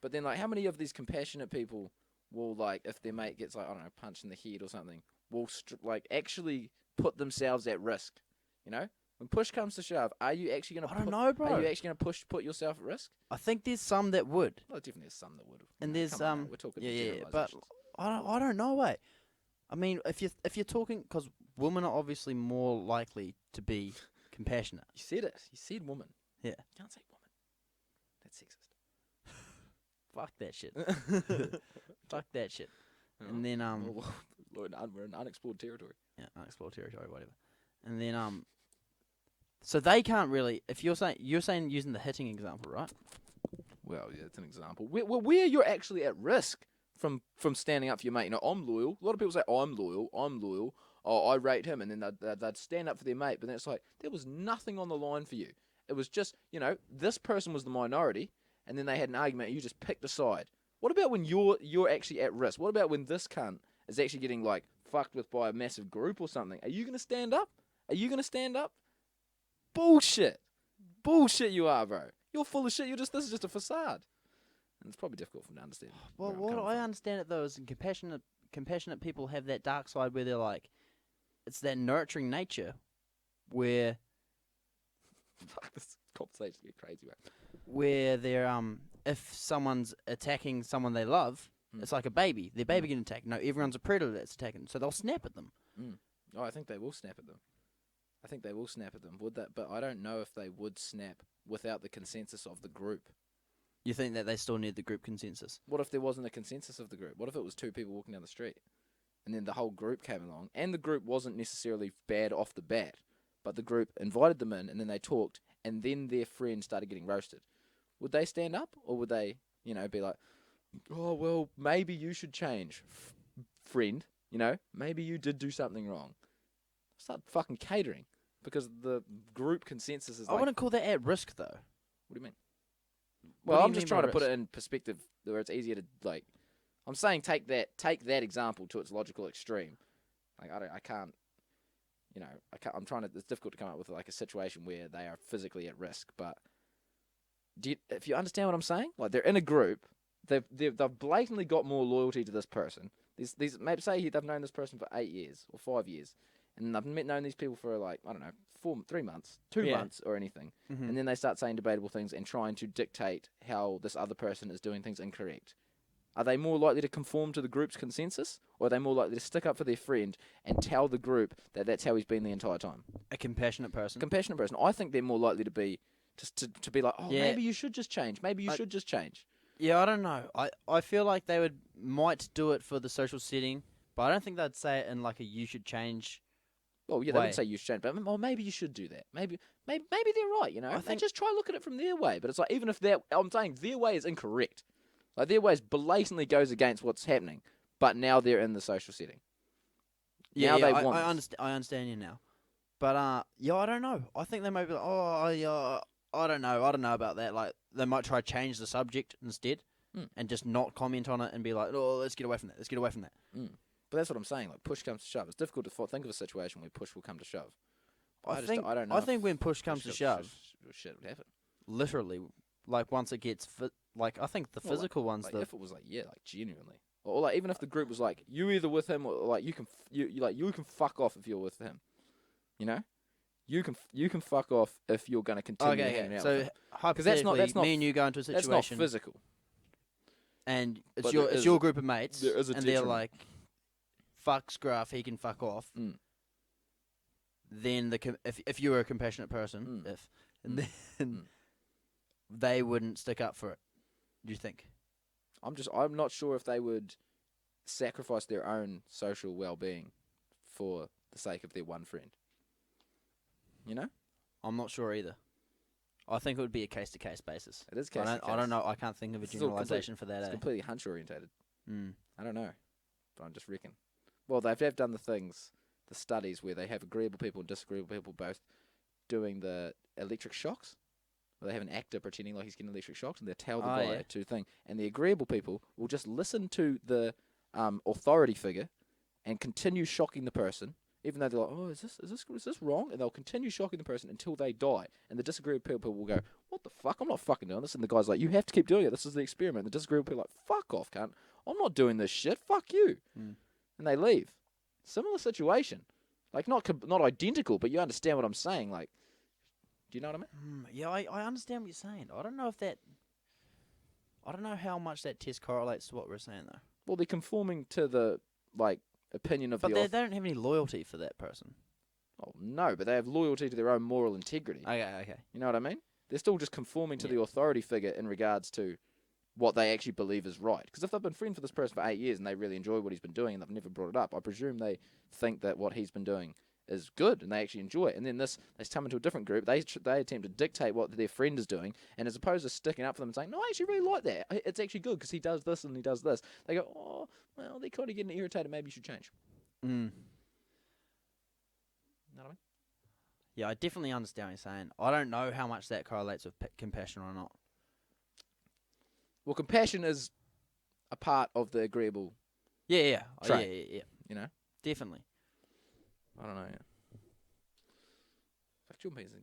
But then like, how many of these compassionate people will like, if their mate gets like, I don't know, punched in the head or something, will like actually put themselves at risk? You know, when push comes to shove, are you actually gonna? I don't know, bro. Are you actually gonna put yourself at risk? I think there's some that would, Well, definitely there's some that would. and there's Come on now, we're talking yeah, but generalisations. I don't know, way. I mean, if you're talking, because women are obviously more likely to be compassionate. You said it. You said woman. Yeah. You can't say woman. That's sexist. Fuck that shit. Fuck that shit. And then Well, we're in unexplored territory. yeah, unexplored territory, whatever. And then so they can't really. If you're saying using the hitting example, right? Well, yeah, it's an example. Where you're actually at risk from standing up for your mate. You know, I'm loyal. A lot of people say, I'm loyal. Oh, I rate him. And then they'd stand up for their mate. But then it's like, there was nothing on the line for you. It was just, you know, this person was the minority. And then they had an argument. And you just picked a side. What about when you're actually at risk? What about when this cunt is actually getting, like, fucked with by a massive group or something? Are you going to stand up? Bullshit. Bullshit you are, bro. You're full of shit. This is just a facade. And it's probably difficult for them to understand. Well, where I'm what coming I from. understand it though is compassionate people have that dark side where they're like, it's that nurturing nature, where Fuck, this conversation's getting crazy, man. where they're if someone's attacking someone they love, it's like a baby. Their baby getting attacked. No, everyone's a predator that's attacking, so they'll snap at them. Oh, I think they will snap at them. Would that? But I don't know if they would snap without the consensus of the group. You think that they still need the group consensus? What if there wasn't a consensus of the group? What if it was two people walking down the street, and then the whole group came along, and the group wasn't necessarily bad off the bat, but the group invited them in, and then they talked, and then their friend started getting roasted? Would they stand up, or would they, you know, be like, oh, well, maybe you should change, friend, you know, maybe you did do something wrong. Start fucking catering, because the group consensus is I like, wouldn't call that at risk though. what do you mean? What Well, do I'm you just mean trying by to put it risk? in perspective where it's easier to, like, I'm saying take that example to its logical extreme. Like, I can't, you know, I'm trying to. It's difficult to come up with like a situation where they are physically at risk. But if you understand what I'm saying, like they're in a group, they've blatantly got more loyalty to this person. These maybe say they've known this person for 8 years or 5 years, and they've known these people for like I don't know 3 months, 2 months or anything, and then they start saying debatable things and trying to dictate how this other person is doing things incorrect. Are they more likely to conform to the group's consensus, or are they more likely to stick up for their friend and tell the group that that's how he's been the entire time? A compassionate person. Compassionate person. I think they're more likely to be to be like, oh, Yeah. maybe you should just change. Maybe you should just change. Yeah, I don't know. I feel like they might do it for the social setting, but I don't think they'd say it in like a you should change. Well, yeah, they wouldn't say you should change, but maybe you should do that. Maybe they're right. You know, I think just try to look at it from their way. But it's like even if I'm saying their way is incorrect. Like, their ways blatantly goes against what's happening, but now they're in the social setting. Yeah, now I understand you now. But, yeah, I don't know. I think they might be like, I don't know about that. Like, they might try to change the subject instead and just not comment on it and be like, oh, let's get away from that. But that's what I'm saying. Like, push comes to shove. It's difficult to think of a situation where push will come to shove. I think when push comes to shove, shit would happen. Literally, like once it gets like I think the physical ones. Like if it was like genuinely, or like even if the group was like you either with him or like you can fuck off if you're with him, you know, you can fuck off if you're going to continue hanging out. So hypothetically, that's not me and you go into a situation. That's not physical. And it's your group of mates, and they're like, "Fuck Scruff, he can fuck off." Then if you were a compassionate person, then they wouldn't stick up for it. Do you think? I'm not sure if they would sacrifice their own social well-being for the sake of their one friend. You know? I'm not sure either. I think it would be a case-to-case basis. It is case-to-case. I don't know. I can't think of a generalization for that. It's completely hunch-orientated. I don't know. But I just reckon. Well, they've done the studies where they have agreeable people and disagreeable people both doing the electric shocks. They have an actor pretending like he's getting electric shocks, and they tell the guy to thing. And the agreeable people will just listen to the authority figure and continue shocking the person, even though they're like, "Oh, is this wrong?" And they'll continue shocking the person until they die. And the disagreeable people will go, "What the fuck? I'm not fucking doing this." And the guy's like, "You have to keep doing it. This is the experiment." And the disagreeable people are like, "Fuck off, cunt. I'm not doing this shit. Fuck you." And they leave. Similar situation, like not identical, but you understand what I'm saying, like. Do you know what I mean? Yeah, I understand what you're saying. I don't know how much that test correlates to what we're saying though. Well, they're conforming to the opinion of but they don't have any loyalty for that person. Oh no, but they have loyalty to their own moral integrity. Okay. You know what I mean? They're still just conforming to the authority figure in regards to what they actually believe is right. Because if they've been friends with this person for 8 years and they really enjoy what he's been doing and they've never brought it up, I presume they think that what he's been doing is good and they actually enjoy it. And then they come into a different group, they attempt to dictate what their friend is doing, and as opposed to sticking up for them and saying, "No, I actually really like that. It's actually good because he does this and he does this," they go, "Oh, well, they're kind of getting irritated. Maybe you should change." You know what I mean? Yeah, I definitely understand what you're saying. I don't know how much that correlates with compassion or not. Well, compassion is a part of the agreeable. Yeah. Trait, You know? Definitely. I don't know. Fuck your amazing.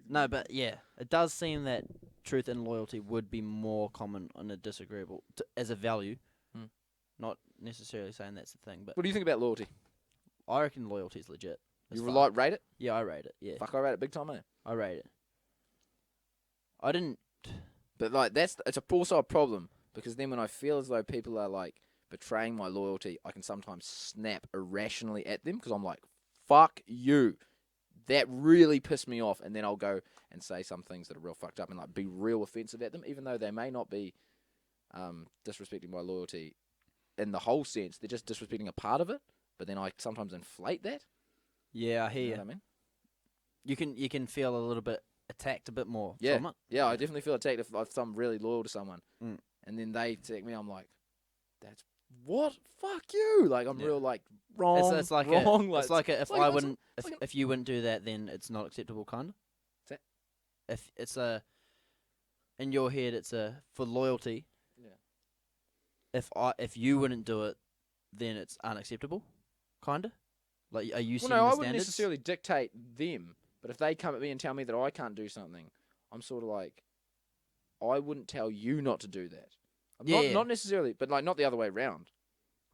No, but yeah, it does seem that truth and loyalty would be more common on a disagreeable as a value. Not necessarily saying that's the thing, but what do you think about loyalty? I reckon loyalty is legit. You rate it? Yeah, I rate it. Yeah. Fuck, I rate it big time, eh? I rate it. I didn't. But like it's also a problem because then when I feel as though people are like betraying my loyalty, I can sometimes snap irrationally at them because I'm like, "Fuck you." That really pissed me off, and then I'll go and say some things that are real fucked up and like be real offensive at them, even though they may not be disrespecting my loyalty in the whole sense. They're just disrespecting a part of it, but then I sometimes inflate that. Yeah, I hear you. Know what I mean? You can feel a little bit attacked a bit more yeah. from it. Yeah, I definitely feel attacked if I'm really loyal to someone, and then they attack me. I'm like, "That's what? Fuck you!" Like I'm real like wrong. It's like wrong. If you wouldn't do that, then it's not acceptable, kind of. What's that? If it's in your head, it's for loyalty. Yeah. If you wouldn't do it, then it's unacceptable. kinda. Like, are you Well, setting no, the I standards? wouldn't necessarily dictate them, but if they come at me and tell me that I can't do something, I'm sort of like, I wouldn't tell you not to do that. Yeah. Not necessarily, but like not the other way around.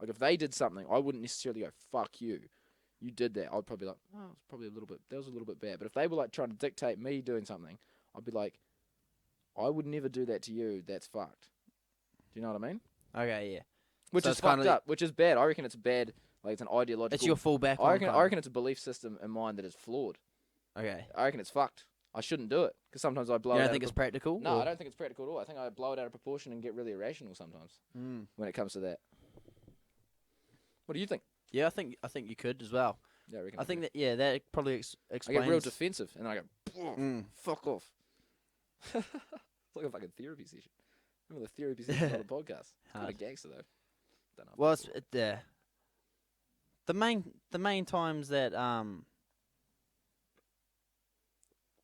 Like if they did something, I wouldn't necessarily go, fuck you. You did that. I'd probably be like, oh, it's probably that was a little bit bad. But if they were like trying to dictate me doing something, I'd be like, I would never do that to you. That's fucked. Do you know what I mean? Okay, yeah. Which So is it's kinda fucked up. Which is bad. I reckon it's bad. Like it's an ideological. It's your fallback. I reckon it's a belief system in mine that is flawed. Okay. I reckon it's fucked. I shouldn't do it because sometimes I blow You it don't out. think it's practical? No, or? I don't think it's practical at all. I think I blow it out of proportion and get really irrational sometimes when it comes to that. What do you think? Yeah, I think you could as well. Yeah, I reckon. I think that probably I explains. get real defensive and then I go, Mm. fuck off. It's like a fucking therapy session. Remember the therapy session on the podcast? Kind Hard. of gangster though. Don't know. Well, it's the main times that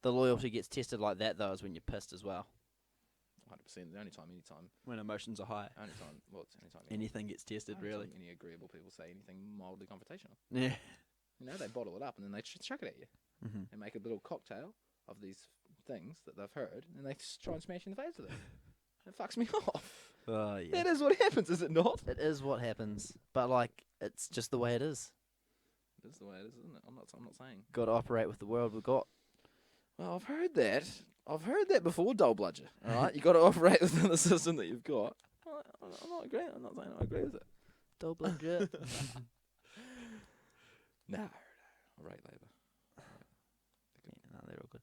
the loyalty gets tested like that though is when you're pissed as well. 100%. The only time, anytime, When emotions are high, anytime. anything gets tested really. Any agreeable people say anything mildly confrontational. Yeah. You know, they bottle it up and then they chuck it at you. Mm-hmm. They make a little cocktail of these things that they've heard and they try and smash you in the face with it. It fucks me off. Oh yeah. That is what happens, is it not? It is what happens, but like it's just the way it is. It is the way it is, isn't it? I'm not saying. Got to operate with the world we've got. Well, I've heard that. I've heard that before, dowg. All right, you got to operate within the system that you've got. I'm not agreeing. I'm not saying I agree with it. Double No, I rate Labour. No, they're all good.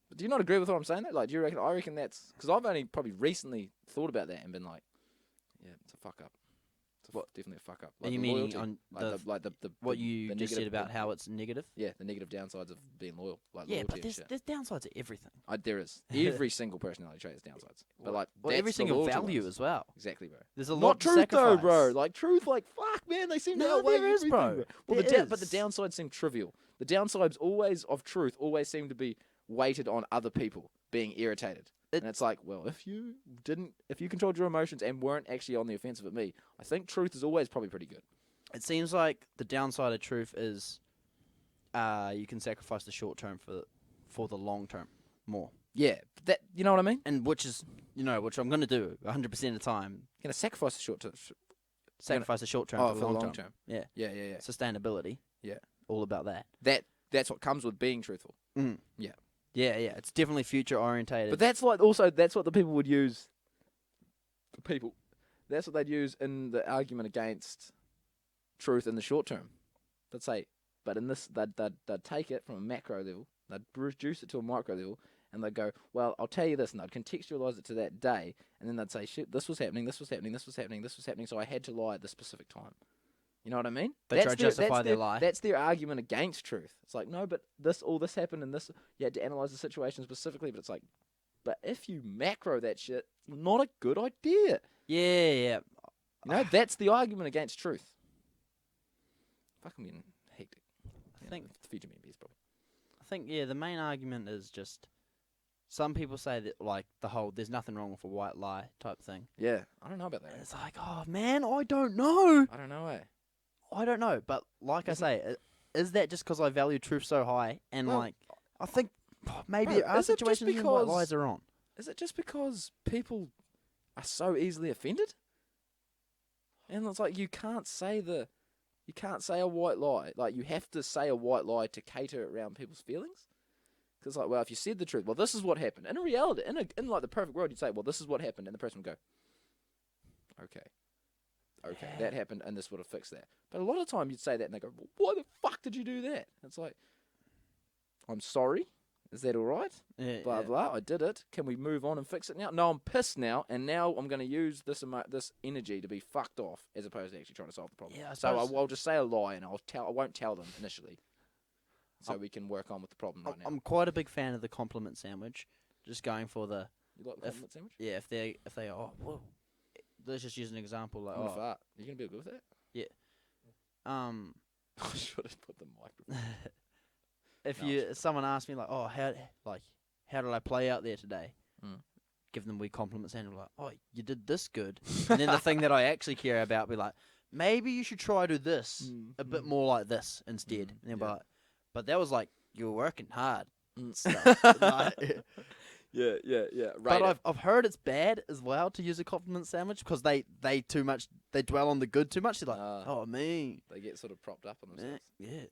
But do you not agree with what I'm saying? Though? Like, do you reckon? I reckon that's because I've only probably recently thought about that and been like, yeah, it's a fuck up. Definitely a fuck up. Are you the meaning loyalty, on the what you just said negative- about how it's negative? Yeah, the negative downsides of being loyal. Like Yeah, loyalty but and there's shit. there's downsides to everything. There is. Every single personality trait has downsides. But like, Well, that's every the single loyalty value ones. as well. Exactly, bro. There's a lot Not to truth though, sacrifice. bro. Like truth, like fuck, man. They seem to No, outweigh there is, everything, bro. Well, There but the is. downsides seem trivial. The downsides always of truth always seem to be weighted on other people being irritated. And it's like, well, if you controlled your emotions and weren't actually on the offensive at me, I think truth is always probably pretty good. It seems like the downside of truth is you can sacrifice the short term for the long term more. Yeah, that you know what I mean. And which I'm going to do 100% of the time. You're gonna sacrifice the short term. Sacrifice the short term Oh, for the long term. Yeah. Yeah. Sustainability. Yeah. All about that. That's what comes with being truthful. Mm. Yeah. Yeah. It's definitely future orientated. But that's what the people would use. The people, that's what they'd use in the argument against truth in the short term. They'd say, but in this, they'd take it from a macro level, they'd reduce it to a micro level, and they'd go, well, I'll tell you this, and they'd contextualize it to that day, and then they'd say, shit, this was happening, so I had to lie at this specific time. You know what I mean? They try to justify their lie. That's their argument against truth. It's like, no, but all this happened, and this, you had to analyze the situation specifically, but it's like, but if you macro that shit, it's not a good idea. Yeah. You know, that's the argument against truth. Fucking getting hectic. I think the future mean probably. I think the main argument is just some people say that like the whole there's nothing wrong with a white lie type thing. Yeah, I don't know about that. And it's like, oh man, I don't know. I don't know, eh? I don't know, but like I say, is that just because I value truth so high? And Well, like, I think maybe bro, there are is it just situations when white because- lies are on. Is it just because people are so easily offended? And it's like you can't say a white lie. Like you have to say a white lie to cater around people's feelings. Because like, well, if you said the truth, well, this is what happened. In reality, in like the perfect world, you'd say, well, this is what happened, and the person would go, okay, that happened, and this would have fixed that. But a lot of time you'd say that, and they go, well, why the fuck did you do that? It's like, I'm sorry. Is that all right? Yeah, Blah blah. I did it. Can we move on and fix it now? No, I'm pissed now, and now I'm going to use this energy to be fucked off, as opposed to actually trying to solve the problem. Yeah, I so suppose- I'll just say a lie, and I won't tell them initially, so we can work on with the problem right now. I'm quite a big fan of the compliment sandwich. Just going for the You like the if- compliment sandwich? if they well, let's just use an example like I'm gonna fart. You gonna be good with that? I should have put the microphone. if No, someone asks me like, oh, how did I play out there today? Mm. Give them a wee compliment sandwich like, oh, you did this good. And then the thing that I actually care about be like, maybe you should try do this a bit Mm. more like this instead. And they'll be yeah. like, but that was like you were working hard. Mm. Stuff. Like, Yeah. but Right. I've heard it's bad as well to use a compliment sandwich because they dwell on the good too much. They're like, oh me, They get sort of propped up on man, themselves. yeah,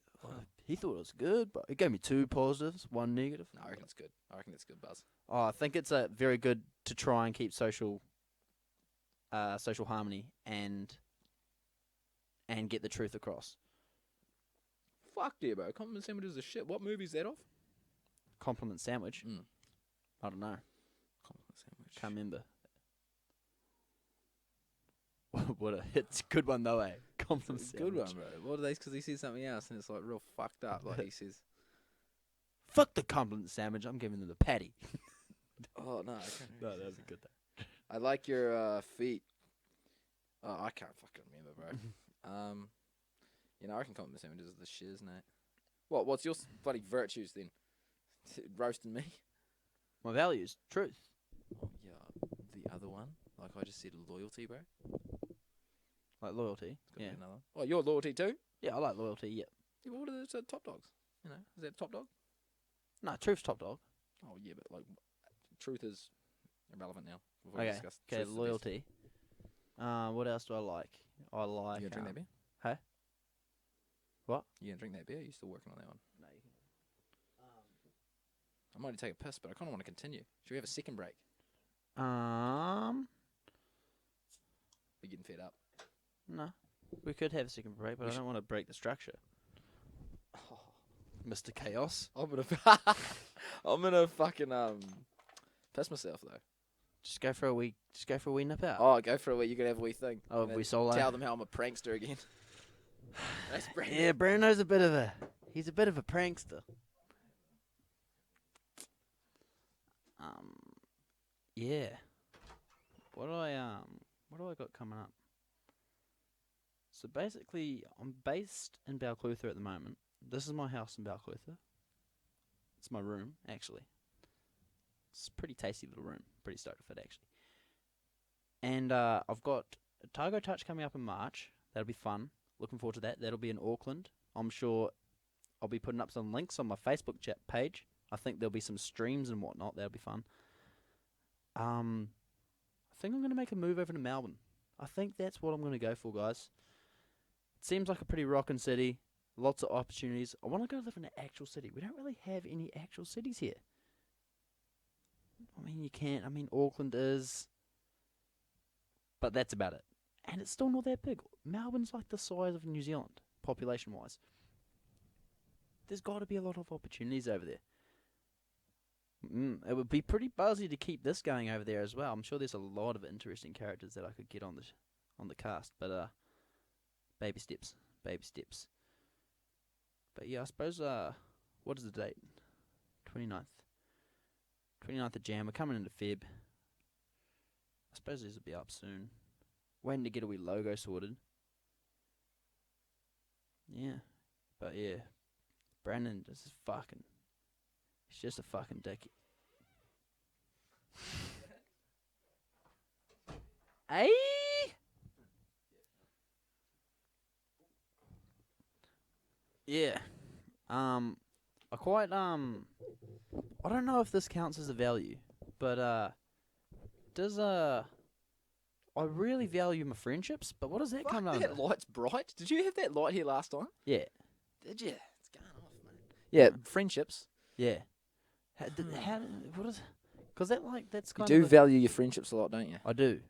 he thought it was good, but it gave me 2 positives, 1 negative. No, I reckon it's good. I reckon it's good, Buzz. Oh, I think it's a very good to try and keep social harmony and get the truth across. Fuck yeah, bro. Compliment sandwiches are shit. What movie is that of? Compliment sandwich. Mm. I don't know. Compliment sandwich. Can't remember. It's a good one though, eh? Compliment It's a sandwich. good one, bro. What are they? Because he says something else and it's like real fucked up. Like he says, Fuck the compliment sandwich. I'm giving them the patty. "Oh no, I can't No, remember that what was he a good thing. says. I like your feet." Oh, I can't fucking remember, bro. You know, I reckon compliment sandwiches are the shiz, mate. What's your bloody virtues then? Roasting me? My values, truth. Oh, yeah, the other one, like I just said, loyalty, bro. Like loyalty. It's gotta Yeah. be another one. Oh, your loyalty too? Yeah, I like loyalty, yeah. Yeah, what are those top dogs? You know, is that top dog? No, truth's top dog. Oh yeah, but like, truth is irrelevant now. We've already Okay. discussed Okay, truth's the best. loyalty. What else do I like? I like. You gonna drink that beer? Hey? What? You gonna drink that beer? Or you still working on that one? No, you I might take a piss, but I kind of want to continue. Should we have a second break? can. We're getting fed up. No. We could have a second break, but We I don't want to break the structure. Mr. Chaos. I'm gonna, I'm gonna fucking piss myself though. Just go for a wee nip out. Oh, go for a wee. You gotta have a wee thing. Oh, And we then solo. Tell them how I'm a prankster again. That's Brandon. Yeah, Bruno's he's a bit of a prankster. Yeah. What do I got coming up? So basically, I'm based in Balclutha at the moment. This is my house in Balclutha. It's my room, actually. It's a pretty tasty little room. Pretty stoked with it, actually. And I've got a Targo Touch coming up in March. That'll be fun. Looking forward to that. That'll be in Auckland. I'm sure I'll be putting up some links on my Facebook chat page. I think there'll be some streams and whatnot. That'll be fun. I think I'm going to make a move over to Melbourne. I think that's what I'm going to go for, guys. It seems like a pretty rockin' city. Lots of opportunities. I want to go live in an actual city. We don't really have any actual cities here. I mean, you can't. I mean, Auckland is. But that's about it. And it's still not that big. Melbourne's like the size of New Zealand, population-wise. There's got to be a lot of opportunities over there. It would be pretty buzzy to keep this going over there as well. I'm sure there's a lot of interesting characters that I could get on the cast, but baby steps. But yeah, I suppose what is the date? 29th of Jan. We're coming into Feb. I suppose these will be up soon. Waiting to get a wee logo sorted. Yeah, but yeah, Brandon is fucking. He's just a fucking dick. Hey? Yeah. I quite I don't know if this counts as a value, but does I really value my friendships, but what does that come Fuck, down that to? light's bright. Did you have that light here last time? Yeah. Did you? It's going off, mate. Yeah, Right. friendships. Yeah. What is? Because that's You kind do of. value your friendships a lot, don't you? I do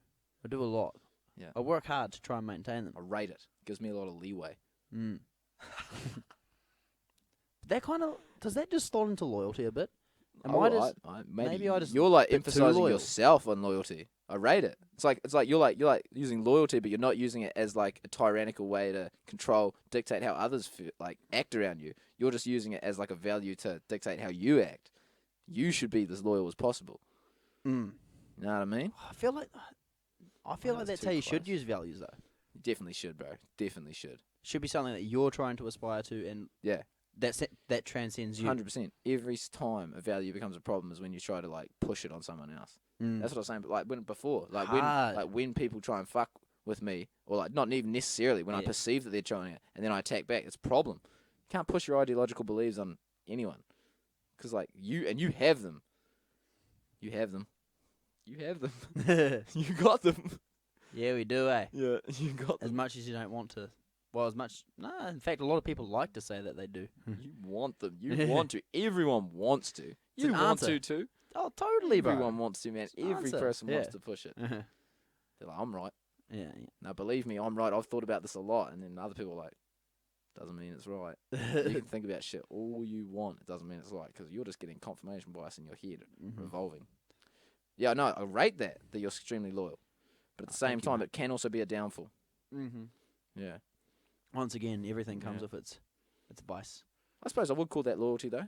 a lot. Yeah. I work hard to try and maintain them. I rate it. Gives me a lot of leeway. Mm. That kind of does that just slot into loyalty a bit? Maybe maybe I just you're like bit too emphasizing loyal. yourself on loyalty. I rate it. It's like you're using loyalty, but you're not using it as like a tyrannical way to control, dictate how others act around you. You're just using it as like a value to dictate how you act. You should be as loyal as possible. Mm. You know what I mean? I feel like that's that's too how you should close. use values though. You definitely should, bro. Definitely should. Should be something that you're trying to aspire to, and Yeah. that transcends you. 100%. Every time a value becomes a problem is when you try to like push it on someone else. Mm. That's what I was saying. But like when Hard. when people try and fuck with me, or like not even necessarily when I Yeah. perceive that they're trying it, and then I attack back, it's a problem. You can't push your ideological beliefs on anyone, because like you have them. You have them. You have them. You got them. Yeah, we do, eh? Yeah, you got As them. much as you don't want to. Well, as much. Nah, in fact, a lot of people like to say that they do. You want them. You want to. Everyone wants to. You an want answer. to too. Oh, totally, bro. Everyone wants to, man. It's an Every answer. person wants Yeah. to push it. Uh-huh. They're like, I'm right. Yeah, Now, believe me, I'm right. I've thought about this a lot. And then other people are like, doesn't mean it's right. You can think about shit all you want. It doesn't mean it's right, because you're just getting confirmation bias in your head revolving. Yeah, no, I rate that you're extremely loyal. But at the same thank you, time, mate. it can also be a downfall. Mm-hmm. Yeah. Once again, everything comes Yeah. with its vice. I suppose I would call that loyalty, though.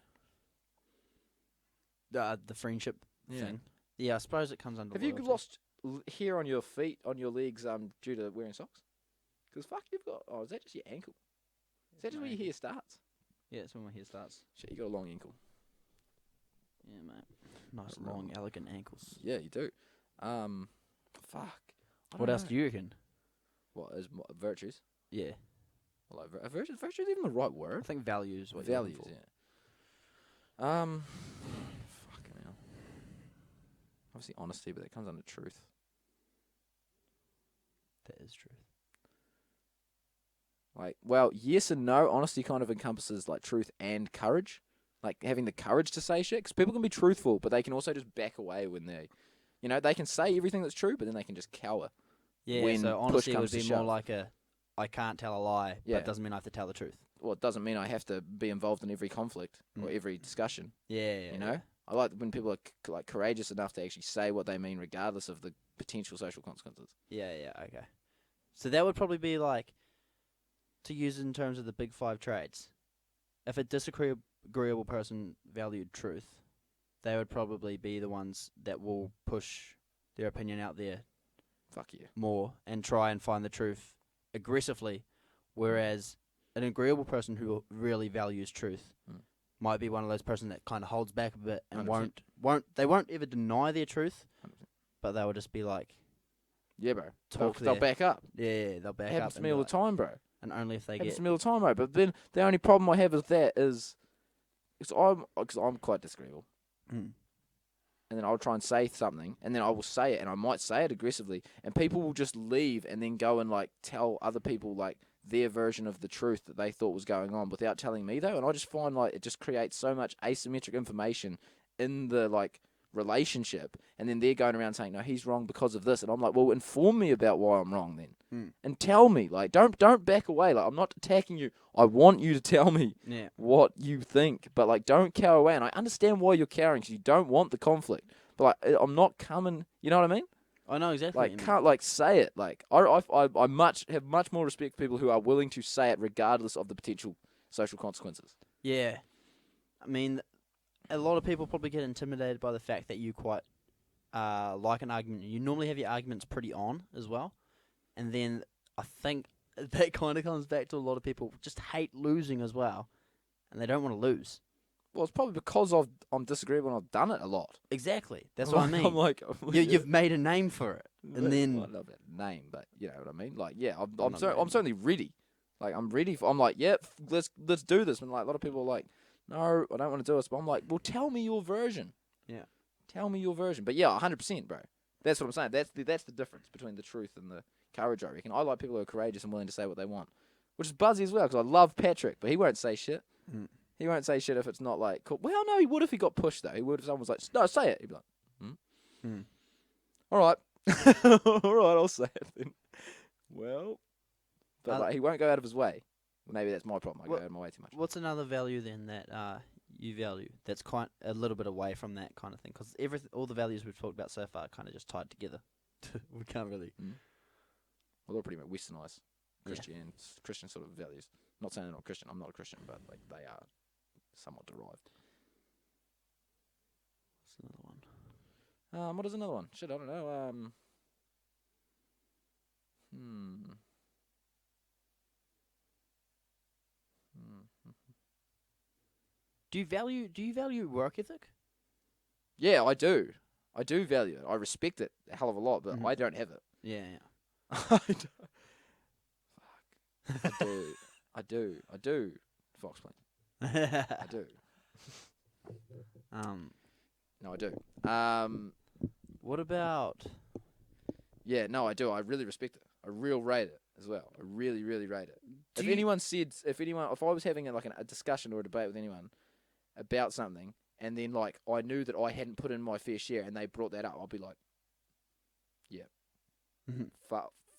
The friendship thing. Yeah, I suppose it comes under. Have you loyalty. lost hair on your feet, on your legs, due to wearing socks? Because fuck, you've got. Oh, is that just your ankle? Is that just where your hair starts? Yeah, it's when my hair starts. Shit, you got a long ankle. Yeah, mate. Nice, Right. long, elegant ankles. Yeah, you do. Fuck. I What don't else know. do you reckon? What is virtues? Yeah, Well, like virtues is even the right I word. think values. What you're looking Values, for. yeah. Fucking hell. Obviously honesty, but that comes under truth. That is truth. Like, well, yes and no. Honesty kind of encompasses like truth and courage. Like having the courage to say shit. Because people can be truthful, but they can also just back away when they can say everything that's true, but then they can just cower. Yeah, When so push honesty would comes to be more shove. like I can't tell a lie, Yeah. but it doesn't mean I have to tell the truth. Well, it doesn't mean I have to be involved in every conflict or every discussion. Yeah, You know, I like when people are like courageous enough to actually say what they mean, regardless of the potential social consequences. Yeah, okay. So that would probably be like, to use in terms of the big five traits, if a disagreeable person valued truth, they would probably be the ones that will push their opinion out there Fuck yeah. more and try and find the truth aggressively, whereas an agreeable person who really values truth might be one of those person that kind of holds back a bit and 100%. won't ever deny their truth, 100%. but they will just be like, Yeah, bro. Talk They'll there. back up. yeah, they'll back It happens up to me all the time, bro. and only if they Happens get to me all the time, bro. But then the only problem I have with that is, because I'm quite disagreeable. Mm. And then I'll try and say something, and then I will say it, and I might say it aggressively, and people will just leave and then go and like tell other people like their version of the truth that they thought was going on without telling me though, and I just find like it just creates so much asymmetric information in the like relationship, and then they're going around saying no, he's wrong because of this, and I'm like, well, inform me about why I'm wrong then, and tell me, like don't back away, like I'm not attacking you, I want you to tell me yeah. what you think, but like don't cower away. And I understand why you're cowering, because you don't want the conflict. But like I'm not coming. You know what I mean? I know exactly. Like what you can't like say it. Like I have much more respect for people who are willing to say it regardless of the potential social consequences. mean. Yeah, I mean, a lot of people probably get intimidated by the fact that you quite like an argument. You normally have your arguments pretty on as well, and then I think that kind of comes back to a lot of people just hate losing as well, and they don't want to lose. Well, it's probably because I'm disagreeable and I've done it a lot. Exactly. That's what I mean. I'm like, You've made a name for it, and then well, I love that name, but you know what I mean. Like, yeah, I'm not made. certainly ready. Like, I'm ready for. I'm like, yeah, let's do this. And like a lot of people are like, no, I don't want to do this. But I'm like, well, tell me your version. Yeah. Tell me your version. But yeah, 100%, bro. That's what I'm saying. That's the difference between the truth and the courage, I reckon. I like people who are courageous and willing to say what they want, which is Buzzy as well, because I love Patrick, but he won't say shit. Mm. He won't say shit if it's not like cool. Well, no, he would if he got pushed though. He would if someone was like, no, say it. He'd be like, Mm. all right, all right, I'll say it then. Well, but like, he won't go out of his way. Maybe that's my problem. I go out of my way too much. what's another value then that you value that's quite a little bit away from that kind of thing? Because all the values we've talked about so far are kind of just tied together. We can't really. Well, they're pretty much westernized Yeah. Christian sort of values. Not saying they're not Christian. I'm not a Christian, but like they are somewhat derived. What's another one? What is another one? Shit, I don't know. Do you value work ethic? Yeah, I do. I do value it. I respect it a hell of a lot, but I don't have it. Yeah. I do. Fox Plain. I do. No, I do. What about? Yeah, no, I do. I really respect it. I rate it as well. I really, really rate it. Do If you- I was having a discussion or a debate with anyone about something, and then like I knew that I hadn't put in my fair share, and they brought that up, I'll be like, yeah,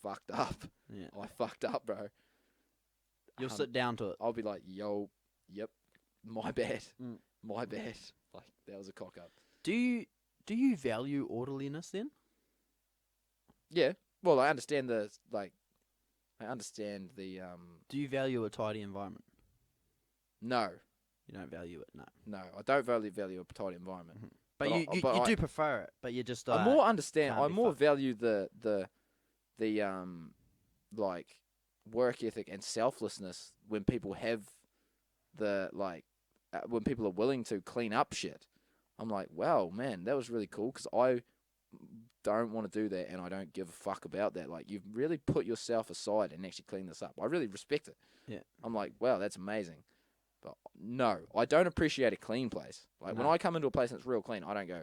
fucked up. Yeah. I fucked up, bro. You'll sit down to it. I'll be like, yo, yep, my bad, Mm. my bad. Like that was a cock up. Do you value orderliness then? Yeah. Well, I understand the. Do you value a tidy environment? No, You don't value it, no. no, I don't value a tidy environment. But, But you I- do prefer it. But you just I more understand. can't I be more fucked. value the like work ethic and selflessness when people have when people are willing to clean up shit. I'm like, wow, man, that was really cool because I don't want to do that and I don't give a fuck about that. Like, you've really put yourself aside and actually clean this up. I really respect it. Yeah. I'm like, wow, that's amazing. But no, I don't appreciate a clean place. Like, when No. I come into a place and it's real clean, I don't go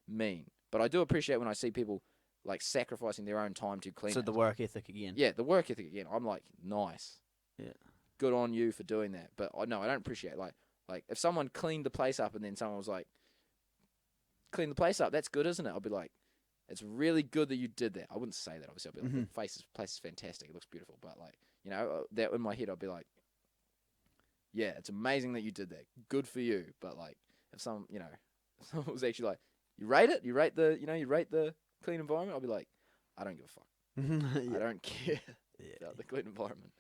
mean. But I do appreciate when I see people like sacrificing their own time to clean So it. the work ethic again. Yeah, the work ethic again. I'm like, nice. Yeah. Good on you for doing that. But I don't appreciate like if someone cleaned the place up and then someone was like, clean the place up, that's good, isn't it? I'll be like, it's really good that you did that. I wouldn't say that, obviously. I'll be like, the place is fantastic. It looks beautiful. But like, that in my head, I'll be like, yeah, it's amazing that you did that. Good for you. But like, if someone was actually like, you rate it? You rate the clean environment? I'll be like, I don't give a fuck. I don't care about the clean environment.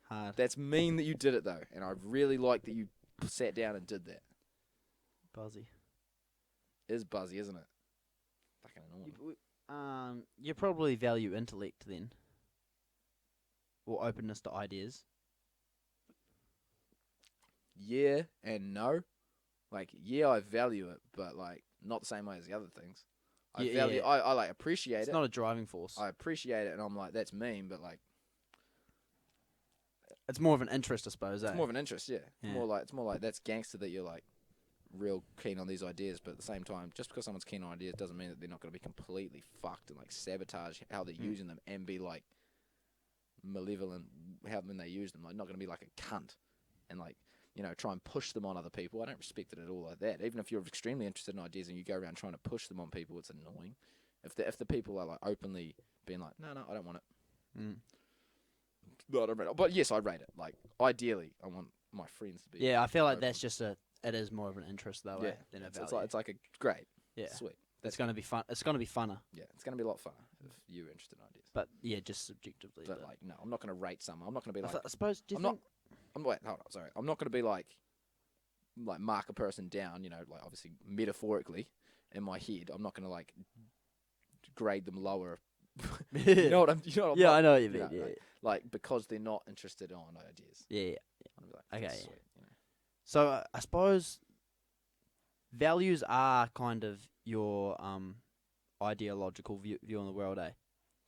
Hard. That's mean that you did it though, and I really like that you sat down and did that. Buzzy. It is buzzy, isn't it? Fucking annoying. You probably value intellect then, or openness to ideas. Yeah and no. Like, yeah, I value it, but like not the same way as the other things. I Yeah, value. yeah. I like appreciate It's it. not a driving force. I appreciate it, and I'm like, that's mean, but like, It's more of an interest, I suppose. it's more of an interest. Yeah. Yeah. It's more like that's gangster that you're like real keen on these ideas, but at the same time, just because someone's keen on ideas doesn't mean that they're not going to be completely fucked and like sabotage how they're using them and be like malevolent when they use them. Like, not going to be like a cunt and like, try and push them on other people. I don't respect it at all like that. Even if you're extremely interested in ideas and you go around trying to push them on people, it's annoying. If the people are like openly being like, no, I don't want it. Mm. No, I don't rate it. But yes, I rate it. Like, ideally, I want my friends to be. Yeah, I feel like open. that's just it is more of an interest though. Yeah, Than a it's value. like a great, yeah, sweet. it's gonna be fun. It's gonna be funner. Yeah, it's going to be a lot funner if you're interested in ideas. But yeah, just subjectively. But like, no, I'm not going to rate someone. I'm not going to be like, I suppose. Do you I'm think? wait, hold on, sorry. I'm not going to be like mark a person down, like obviously metaphorically in my head. I'm not going to like grade them lower. You know what I'm Yeah, not- I know what you mean. know, Yeah, like because they're not interested on ideas. yeah. I'm like, Okay, that's yeah. sweet, So I suppose values are kind of your ideological view on the world, eh?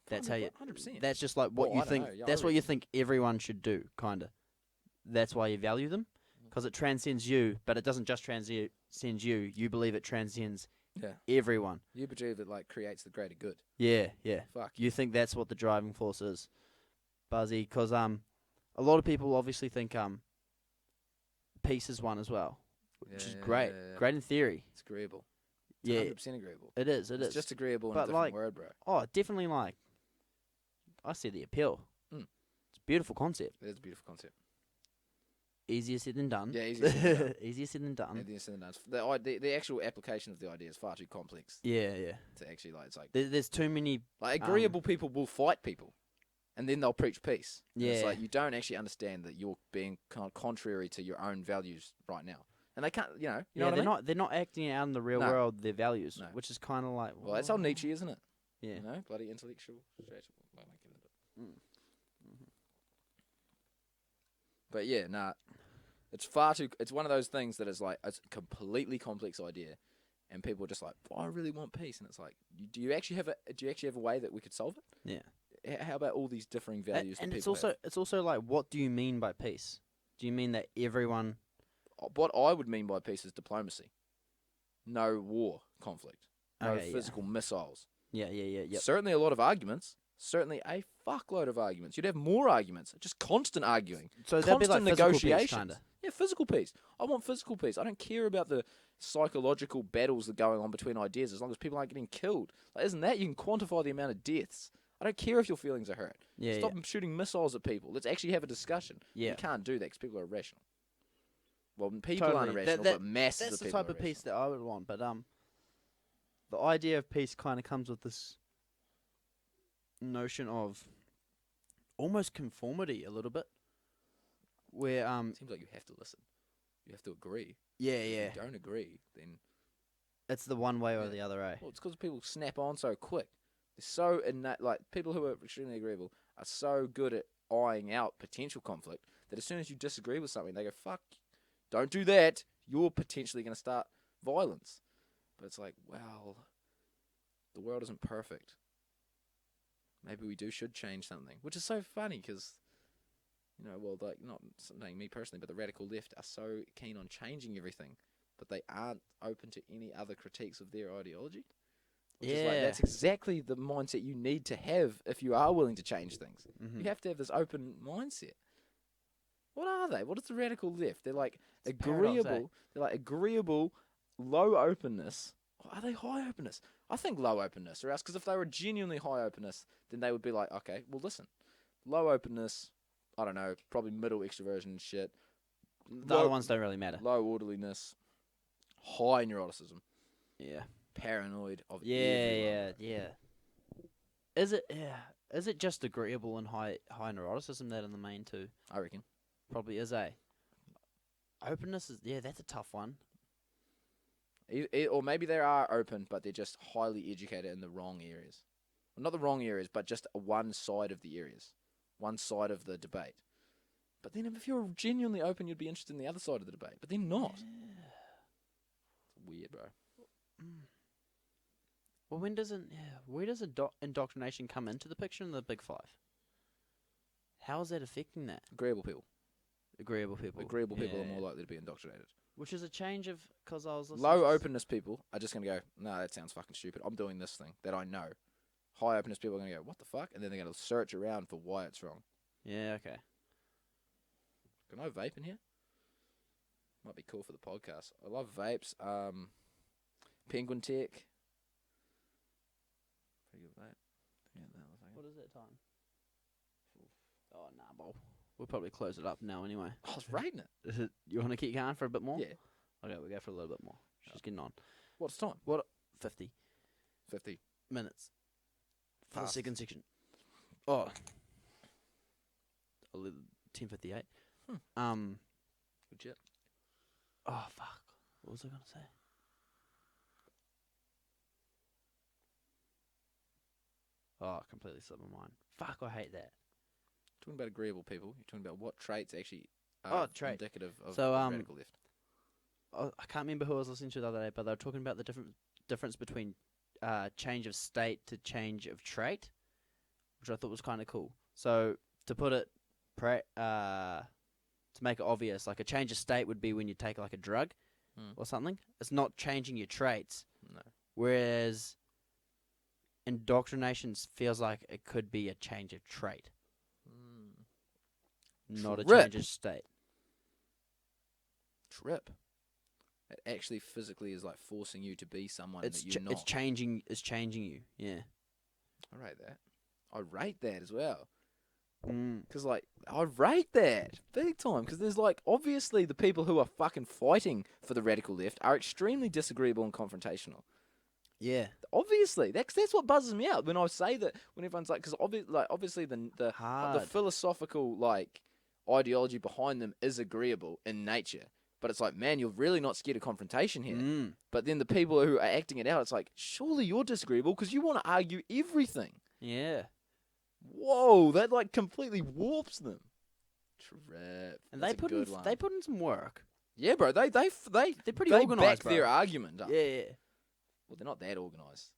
That's how you. 100%. That's just like what Well, you I don't think. know, yeah, I That's what you reckon. think everyone should do, kind of. That's why you value them, because it transcends you. But it doesn't just transcend you. You believe it transcends Yeah. everyone. You believe it like creates the greater good. Yeah, yeah. Fuck. You think that's what the driving force is, Buzzy? Because a lot of people obviously think peace is one as well, which is great. Yeah. Great in theory. It's agreeable. It's Yeah, 100% agreeable. it is. It It's is. just agreeable in But a different like- word, bro. Oh, definitely. Like, I see the appeal. Mm. It's a beautiful concept. It is a beautiful concept. Easier said than done. Yeah, easier said than done. Easier said than done. Everything said and done. The actual application of the idea is far too complex Yeah, yeah. to actually like. It's like There's too many. agreeable people will fight people, and then they'll preach peace. And it's Yeah. like you don't actually understand that you're being kind of contrary to your own values right now, and they can't. You know Yeah, what I they're mean? not acting out in the real No. world their values, No. which is kind of like. Well, that's all Nietzsche, isn't it? Yeah. You know, bloody intellectual. Well, I don't get into it. Mm. But yeah, nah. It's far too. It's one of those things that is like it's a completely complex idea, and people are just like, "I really want peace," and it's like, do you actually have a way that we could solve it? Yeah. how about all these differing values And that it's people have? also like, what do you mean by peace? Do you mean that everyone? What I would mean by peace is diplomacy. No war conflict. No Okay, yeah. physical missiles. Yeah. Yep. Certainly a lot of arguments. Certainly a fuckload of arguments. You'd have more arguments. Just constant arguing. So that'd be like Constant physical peace, negotiations. kinda. Yeah, physical peace. I want physical peace. I don't care about the psychological battles that are going on between ideas as long as people aren't getting killed. Like, isn't that? You can quantify the amount of deaths. I don't care if your feelings are hurt. Yeah. Stop shooting missiles at people. Let's actually have a discussion. Yeah. You can't do that because people are irrational. Well, people aren't Totally. irrational, but masses That's of the people type are of peace irrational. that I would want. But the idea of peace kind of comes with this notion of almost conformity a little bit, where Seems like you have to listen. You have to agree. yeah, If you don't agree, then it's the one way or Yeah. the other, eh? well, it's because people snap on so quick. They're so innate. Like people who are extremely agreeable are so good at eyeing out potential conflict that as soon as you disagree with something, they go, "Fuck, don't do that. You're potentially going to start violence." But it's like, well, the world isn't perfect. Maybe we should change something, which is so funny because, well, like not saying me personally, but the radical left are so keen on changing everything, but they aren't open to any other critiques of their ideology. Which is like, Yeah. that's exactly the mindset you need to have if you are willing to change things. Mm-hmm. You have to have this open mindset. What are they? What is the radical left? They're like It's a paradox, agreeable. They're like agreeable, low openness. Or are they high openness? I think low openness, or else because if they were genuinely high openness, then they would be like, okay, well listen, low openness. I don't know, probably middle extroversion and shit. The other ones don't really matter. Low orderliness, high neuroticism, Yeah. paranoid of Yeah. everyone. Is it just agreeable and high neuroticism that are the main two? I reckon. Probably is, eh? Openness is that's a tough one. Or maybe they are open, but they're just highly educated in the wrong areas. Well, not the wrong areas, but just one side of the areas. One side of the debate. But then if you're genuinely open, you'd be interested in the other side of the debate. But they're not. It's weird, bro. Well, where does indoctrination come into the picture in the Big Five? How is that affecting that? Agreeable people. Agreeable people. Agreeable people are Yeah. more likely to be indoctrinated. Which is a change of, because I was listening Low to openness people are just going to go, no, that sounds fucking stupid. I'm doing this thing that I know. High openness people are going to go, what the fuck? And then they're going to search around for why it's wrong. Yeah, okay. Can I vape in here? Might be cool for the podcast. I love vapes. Penguin Tech. Pretty good vape. Yeah, that was like What is that time? Oh, nah, bro. We'll probably close it up now anyway. I was rating it. Is it, you want to keep going for a bit more? Yeah. Okay, we'll go for a little bit more. She's getting on. What's time? 50 50. minutes. For the Fast. second section. Oh. 10:58. Good shit. Oh, fuck. What was I going to say? Oh, I completely slipped my mind. Fuck, I hate that. Talking about agreeable people, you're talking about what traits actually Oh, are trait. indicative of So, the radical left. I can't remember who I was listening to the other day, but they were talking about the difference between change of state to change of trait, which I thought was kind of cool. So to put it, to make it obvious, like a change of state would be when you take like a drug or something. It's not changing your traits. No. Whereas indoctrination feels like it could be a change of trait, not a Trip. change of state. Trip. It actually physically is like forcing you to be someone It's that you're not. it's changing. It's changing you. Yeah. I rate that. I rate that as well. Mm. Because, like, I rate that big time. Because there's, like, obviously the people who are fucking fighting for the radical left are extremely disagreeable and confrontational. Yeah. Obviously. That's what buzzes me out when I say that, when everyone's like, because obviously the Hard. philosophical, like, ideology behind them is agreeable in nature. But it's like, man, you're really not scared of confrontation here. Mm. But then the people who are acting it out, it's like, surely you're disagreeable because you want to argue everything. Yeah. Whoa, that like completely warps them. Trip. And That's they a put good in one. they put in some work. Yeah, bro. They're pretty they organised, back bro. their argument up. Yeah. Well, they're not that organised.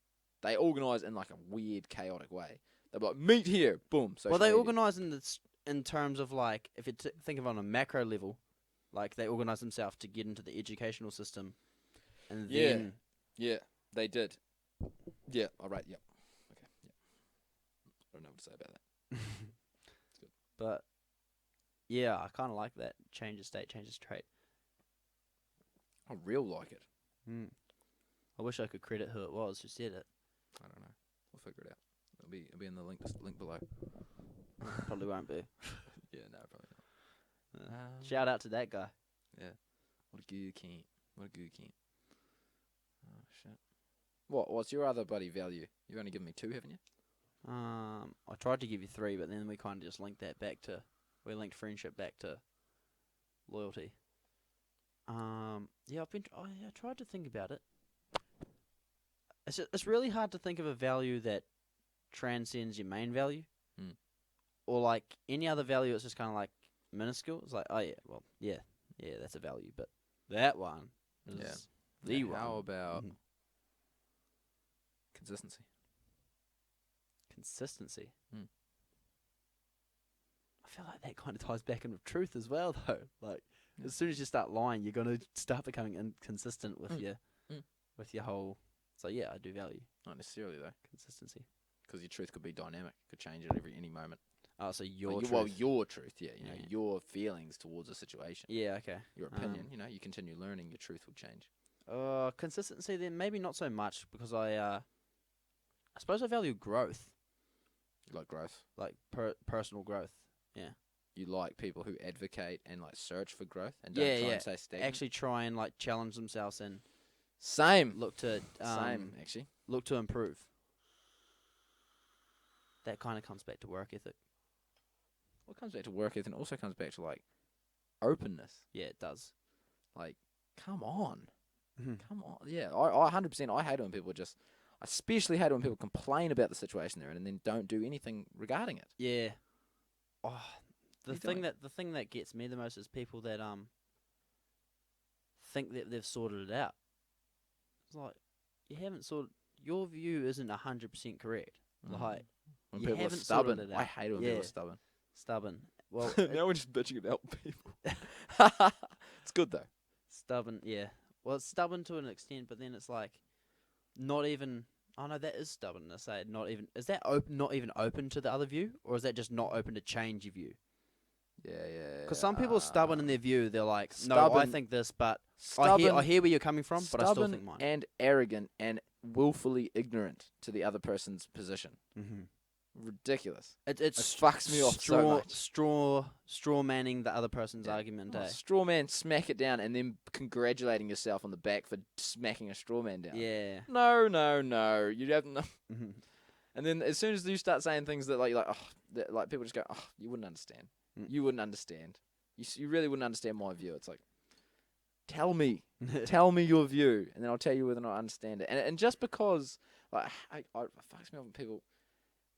They organise in like a weird, chaotic way. They're like, meet here, boom. Well, they social media. organise in terms of like, if you think of it on a macro level, like they organise themselves to get into the educational system, and Yeah. then Yeah, they did. Yeah, all right, yep. Okay, yeah. I don't know what to say about that. Good. But yeah, I kind of like that. Change of state, change of trait. I real like it. I wish I could credit who it was who said it. I don't know. We'll figure it out. It'll be in the link below. Probably won't be. Yeah, no, probably not. Shout out to that guy. Yeah. What a goo can't. What a goo can't. Oh shit. What's your other buddy value? You've only given me 2, haven't you? I tried to give you 3, but then we kind of just linked that back to, we linked friendship back to loyalty. Yeah, I tried to think about it. It's really hard to think of a value that transcends your main value, or like any other value. It's just kind of like minuscule. It's like, oh yeah, well, yeah, that's a value, but that one is the one. How about consistency? Consistency. I feel like that kind of ties back in with truth as well, though. Like, as soon as you start lying, you're gonna start becoming inconsistent with your whole. So yeah, I do value Not necessarily though, consistency. because your truth could be dynamic, could change at any moment. Oh, so Like, your truth. well, your truth, yeah, you know, Yeah. your feelings towards a situation, Yeah, okay. your opinion. You know, you continue learning, your truth will change. Consistency then maybe not so much, because I suppose I value growth, You like growth. like personal growth. Yeah. You like people who advocate and like search for growth and don't Yeah, try yeah. and stay stagnant. Actually try and like challenge themselves and Same. look to Same, actually. look to improve. That kind of comes back to work ethic. What comes back to work ethic and also comes back to like openness. Yeah, it does. Like, come on. Come on. Yeah, I 100%. I hate it when people I especially hate it when people complain about the situation they're in and then don't do anything regarding it. Yeah. Oh, the You thing don't. that gets me the most is people that think that they've sorted it out. It's like, you haven't sorted. Your view isn't 100% correct. Like, When you people are haven't stubborn, sorted it I out. hate it when people Yeah. are stubborn. Stubborn. Well, Now we're just bitching about people. It's good though. stubborn. Yeah. Well, it's stubborn to an extent, but then it's like, not even. Oh no, that is stubborn to say. Not even. Is that not even open to the other view, or is that just not open to change your view? Yeah. Because some people are stubborn in their view. They're like, no, I stubborn- think this, but Stubborn, I hear where you're coming from, but I still stubborn think mine. and arrogant and willfully ignorant to the other person's position. Mm-hmm. Ridiculous. It fucks me off so much. Straw manning the other person's Yeah. argument. Oh, Eh? straw man, smack it down, and then congratulating yourself on the back for smacking a straw man down. Yeah. No. You have no. Mm-hmm. And then as soon as you start saying things that like like people just go, oh, you wouldn't understand. You wouldn't understand. You really wouldn't understand my view. It's like, tell me your view, and then I'll tell you whether or not I understand it. And just because like it fucks me off when people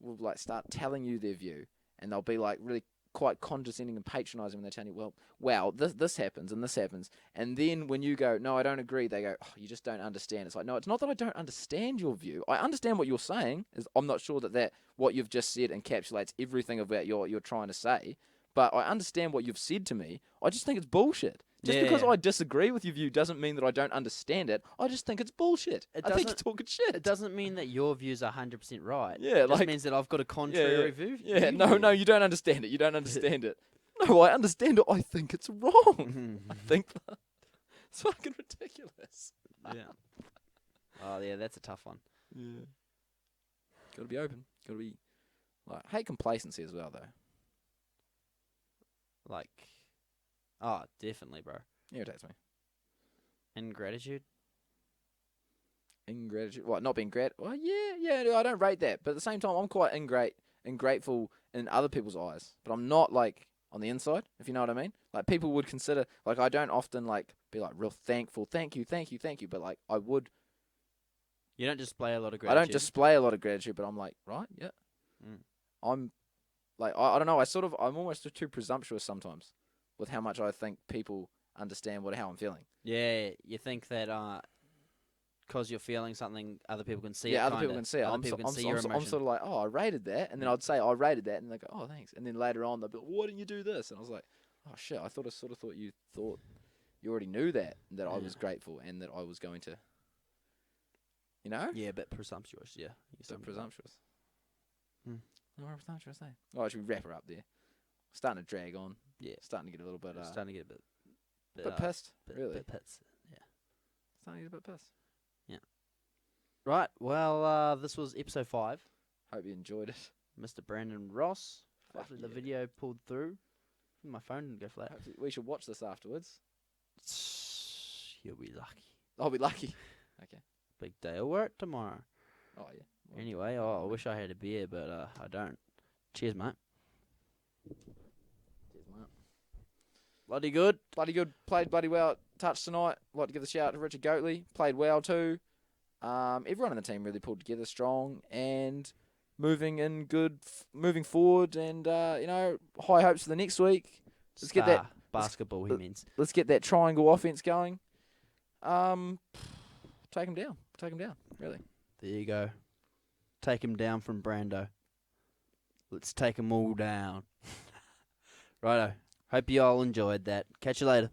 will like start telling you their view, and they'll be like really quite condescending and patronising when they tell you, well, this happens and this happens, and then when you go, no, I don't agree, they go, oh, you just don't understand. It's like, no, it's not that I don't understand your view. I understand what you're saying. I'm not sure that what you've just said encapsulates everything of what you're trying to say, but I understand what you've said to me. I just think it's bullshit. Just because I disagree with your view doesn't mean that I don't understand it. I just think it's bullshit. I think you're talking shit. It doesn't mean that your views are 100% right. Yeah, it just like- means that I've got a contrary view. Yeah, view. no, you don't understand it. You don't understand it. No, I understand it. I think it's wrong. I think that. It's fucking ridiculous. Yeah. Oh yeah, that's a tough one. Yeah. Got to be open. Got to be like, I hate complacency as well, though. Like, oh, definitely, bro. Irritates me. Ingratitude. Ingratitude. What? Not being grat? Well, yeah. I don't rate that, but at the same time, I'm quite ingrateful in other people's eyes. But I'm not like on the inside, if you know what I mean. Like people would consider, like I don't often like be like real thankful, thank you, but like I would. You don't display a lot of I gratitude. don't display a lot of gratitude, but I'm like, right, yeah. I'm like, I don't know. I'm almost too presumptuous sometimes with how much I think people understand how I'm feeling. Yeah, you think that because you're feeling something, other people can see it. Yeah, other kinda. people can see it. Other I'm, people so, can I'm, see so, your I'm, so, I'm emotion. sort of like, oh, I rated that, and then I'd say I rated that, and they go, oh, thanks. And then later on, they'll be like, why didn't you do this? And I was like, oh shit, I sort of thought you already knew that I was grateful and that I was going to, you know, Yeah, a bit presumptuous. Yeah, so presumptuous. Hmm. No, what presumptuous, eh? Oh, should we wrap her up there? Starting to drag on. Yeah, Starting to get a little bit, starting to get a bit pissed. Really, bit pits. Yeah. starting to get a bit pissed. Right. Well, this was episode 5. Hope you enjoyed it. Mr. Brandon Ross. Fuck Hopefully the yeah. video pulled through. My phone didn't go flat. Hopefully we should watch this afterwards. You'll be lucky. I'll be lucky. Okay. Big day of work tomorrow. Oh yeah. Well, Anyway, I wish I had a beer, but I don't. Cheers, mate. cheers, mate. Bloody good. Bloody good. Played bloody well at Touch tonight. Like to give a shout out to Richard Goatley. Played well too. Everyone in the team really pulled together strong and moving forward. And high hopes for the next week. Let's get that basketball. He means. Let's get that triangle offense going. Take him down. Really. There you go. Take him down from Brando. Let's take him all down. Righto. Hope you all enjoyed that. Catch you later.